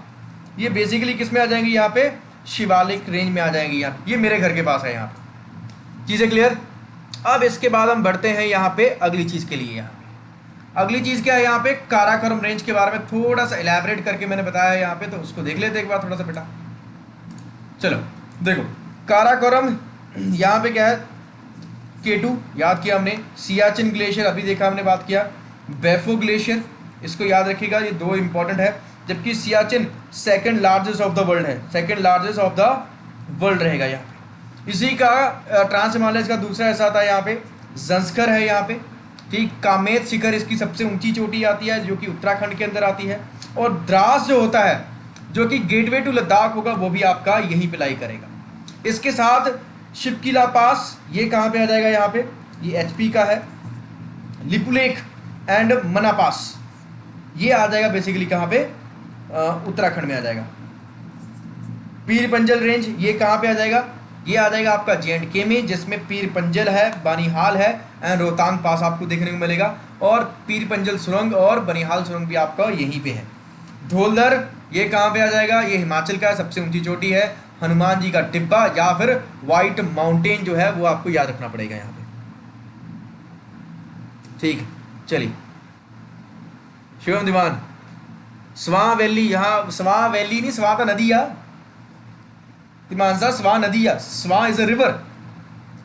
ये बेसिकली किस में आ जाएंगी यहाँ पे, शिवालिक रेंज में आ जाएंगी यहाँ, ये मेरे घर के पास है यहाँ पे, चीज़ें क्लियर। अब इसके बाद हम बढ़ते हैं यहाँ पे अगली चीज़ के लिए। यहाँ पे अगली चीज़ क्या है, यहाँ पे काराकोरम रेंज के बारे में थोड़ा सा इलेबरेट करके मैंने बताया यहाँ पे, तो उसको देख लेते एक बार थोड़ा सा बेटा। चलो देखो, काराकोरम यहाँ पे क्या है, K2 याद किया हमने, सियाचिन ग्लेशियर अभी देखा हमने, बात किया, बेफो ग्लेशियर, इसको याद रखिएगा, ये दो इंपॉर्टेंट है, जबकि Siachen second largest of the world है, second largest of the world रहेगा यहाँ पे। इसी का ट्रांस हिमालयस का दूसरा हिस्सा था यहाँ पे, जंस्कर है यहाँ पे, ठीक, कामेत शिखर इसकी सबसे ऊंची चोटी आती है, जो कि उत्तराखंड के अंदर आती है, और द्रास जो होता है, जो कि गेटवे टू लद्दाख होगा, वो भी आपका यहीं पे लाई करेगा। इसके साथ शिवकिला पास, ये कहाँ पे आ जाएगा यहाँ पे, ये HP का है, लिपुलेख एंड मना पास, ये आ जाएगा बेसिकली कहाँ पे, उत्तराखंड में आ जाएगा। पीर पंजल रेंज ये कहाँ पे आ जाएगा, ये आ जाएगा आपका J&K में, जिसमें पीर पंजल है, बानीहाल है एंड रोहतांग पास आपको देखने को मिलेगा, और पीर पंजल सुरंग और बनिहाल सुरंग भी आपका यहीं पे है। धौलधर ये कहाँ पे आ जाएगा, ये हिमाचल का सबसे ऊंची चोटी है, हनुमान जी का टिब्बा या फिर व्हाइट माउंटेन जो है वो आपको याद रखना पड़ेगा यहाँ पे, ठीक। चलिए, शिवम दीवान, स्वां वैली, यहाँ स्वां वैली नहीं, स्वां का नदी या तिमानसा, स्वां नदी या, स्वां इज अ रिवर,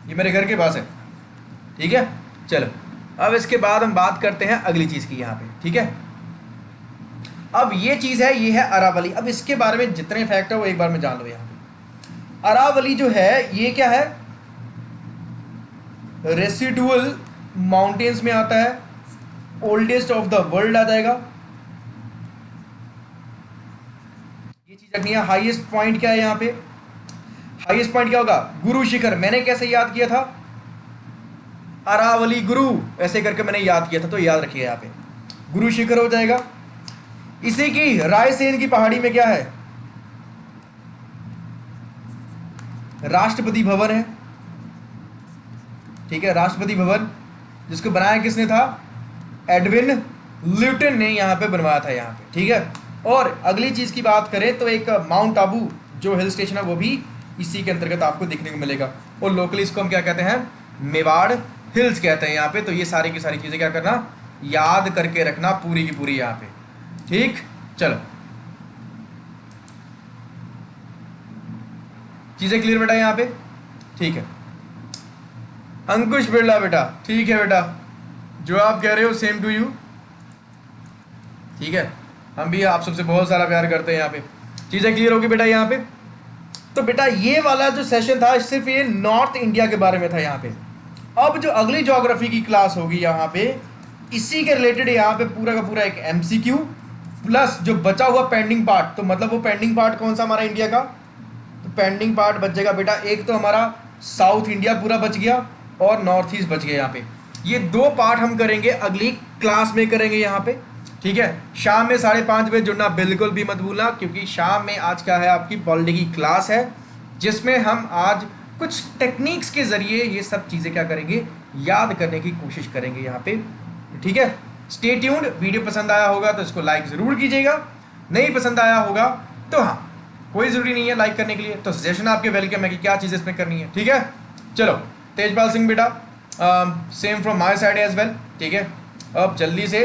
ये मेरे घर के पास है, ठीक है। चलो, अब इसके बाद हम बात करते हैं अगली चीज की यहाँ पे, ठीक है। अब ये चीज है, ये है अरावली। अब इसके बारे में जितने फैक्ट है वो एक बार में जान लो यहाँ पे। अरावली जो है ये क्या है, रेसिडुअल माउंटेन्स में आता है, ओल्डेस्ट ऑफ द वर्ल्ड आ जाएगा, ये चीज रखनी है। हाईएस्ट पॉइंट क्या है यहाँ पे, हाईएस्ट पॉइंट क्या होगा, गुरु शिखर। मैंने कैसे याद किया था, अरावली गुरु ऐसे करके मैंने याद किया था, तो याद रखिए यहाँ पे गुरु शिखर हो जाएगा। इसी की रायसेन की पहाड़ी में क्या है, राष्ट्रपति भवन है, ठीक है, राष्ट्रपति भवन, जिसको बनाया किसने था, एडविन ल्यूटन ने यहाँ पे बनवाया था यहाँ पे, ठीक है। और अगली चीज की बात करें तो एक माउंट आबू जो हिल स्टेशन है वो भी इसी के अंतर्गत आपको देखने को मिलेगा, और लोकली इसको हम क्या कहते हैं, मेवाड़ हिल्स कहते हैं यहाँ पे। तो ये सारी की सारी चीजें क्या करना, याद करके रखना पूरी की पूरी यहाँ पे, ठीक। चलो चीजें क्लियर बेटा यहाँ पे, ठीक है। अंकुश बिरला बेटा, ठीक है बेटा, जो आप कह रहे हो सेम टू यू, ठीक है। हम भी आप सबसे बहुत सारा प्यार करते हैं यहाँ पे। चीजें क्लियर होगी बेटा यहाँ पे। तो बेटा ये वाला जो सेशन था सिर्फ ये नॉर्थ इंडिया के बारे में था यहाँ पे। अब जो अगली ज्योग्राफी की क्लास होगी यहाँ पे, इसी के रिलेटेड यहाँ पे पूरा का पूरा एक एमसीक्यू प्लस जो बचा हुआ पेंडिंग पार्ट। तो मतलब वो पेंडिंग पार्ट कौन सा हमारा इंडिया का, तो पेंडिंग पार्ट बच जाएगा बेटा, एक तो हमारा साउथ इंडिया पूरा बच गया और नॉर्थ ईस्ट बच गया यहाँ पे। ये दो पार्ट हम करेंगे अगली क्लास में करेंगे यहाँ पे, ठीक है। शाम में 5:30 बजे जुड़ना बिल्कुल भी मत भूलना, क्योंकि शाम में आज क्या है, आपकी पॉलिटी की क्लास है, जिसमें हम आज कुछ टेक्निक्स के जरिए ये सब चीज़ें क्या करेंगे, याद करने की कोशिश करेंगे यहाँ पे, ठीक है। Stay tuned. वीडियो पसंद आया होगा तो इसको लाइक ज़रूर कीजिएगा, नहीं पसंद आया होगा तो हाँ, कोई ज़रूरी नहीं है लाइक करने के लिए, तो सजेशन आपके वेलकम है कि क्या चीज़ इसमें करनी है, ठीक है। चलो तेजपाल सिंह बेटा, same from my side as well, ठीक है। अब जल्दी से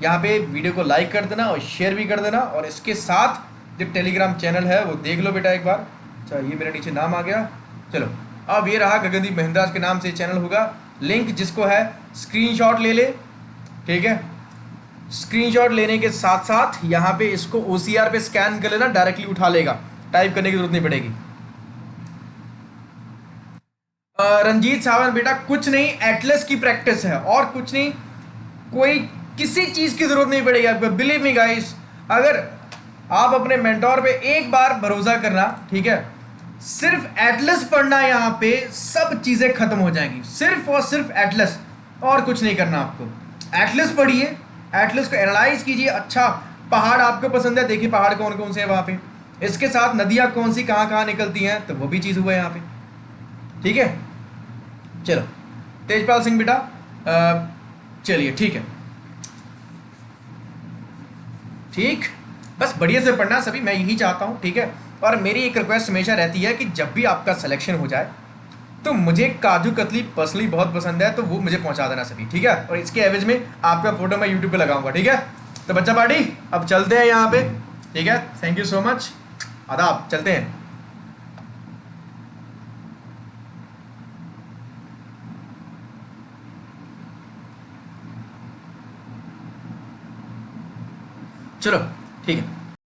यहाँ पे वीडियो को लाइक कर देना और शेयर भी कर देना, और इसके साथ जो टेलीग्राम चैनल है वो देख लो बेटा एक बार। अच्छा ये मेरे नीचे नाम आ गया, चलो अब ये रहा गगनदीप महिंद्रा के नाम से चैनल होगा, लिंक जिसको है स्क्रीनशॉट ले ले, ठीक है। स्क्रीनशॉट लेने के साथ साथ यहाँ पे इसको OCR पे स्कैन कर लेना, डायरेक्टली उठा लेगा, टाइप करने की जरूरत नहीं पड़ेगी। रंजीत सावंत बेटा कुछ नहीं, एटलस की प्रैक्टिस है और कुछ नहीं, कोई किसी चीज की जरूरत नहीं पड़ेगी आपको, बिलीव मी गाइस। अगर आप अपने मेंटोर पे एक बार भरोसा करना, ठीक है, सिर्फ एटलस पढ़ना, यहाँ पे सब चीजें खत्म हो जाएंगी, सिर्फ और सिर्फ एटलस, और कुछ नहीं करना आपको। एटलस पढ़िए, एटलस को एनालाइज कीजिए। अच्छा पहाड़ आपको पसंद है, देखिए पहाड़ कौन कौन से हैं वहाँ पे, इसके साथ नदियाँ कौन सी कहाँ कहाँ निकलती हैं, तो वो भी चीज़ हुआ है यहाँ पे, ठीक है। चलो तेजपाल सिंह बेटा, चलिए ठीक है, ठीक, बस बढ़िया से पढ़ना सभी, मैं यही चाहता हूँ, ठीक है। और मेरी एक रिक्वेस्ट हमेशा रहती है कि जब भी आपका सिलेक्शन हो जाए तो मुझे काजू कतली पर्सनली बहुत पसंद है, तो वो मुझे पहुंचा देना सभी, ठीक है। और इसके एवज में आपका फोटो मैं यूट्यूब पे लगाऊंगा, ठीक है। तो बच्चा पार्टी अब चलते हैं यहाँ पे, ठीक है। थैंक यू सो मच, आदाब, चलते हैं। चलो ठीक है।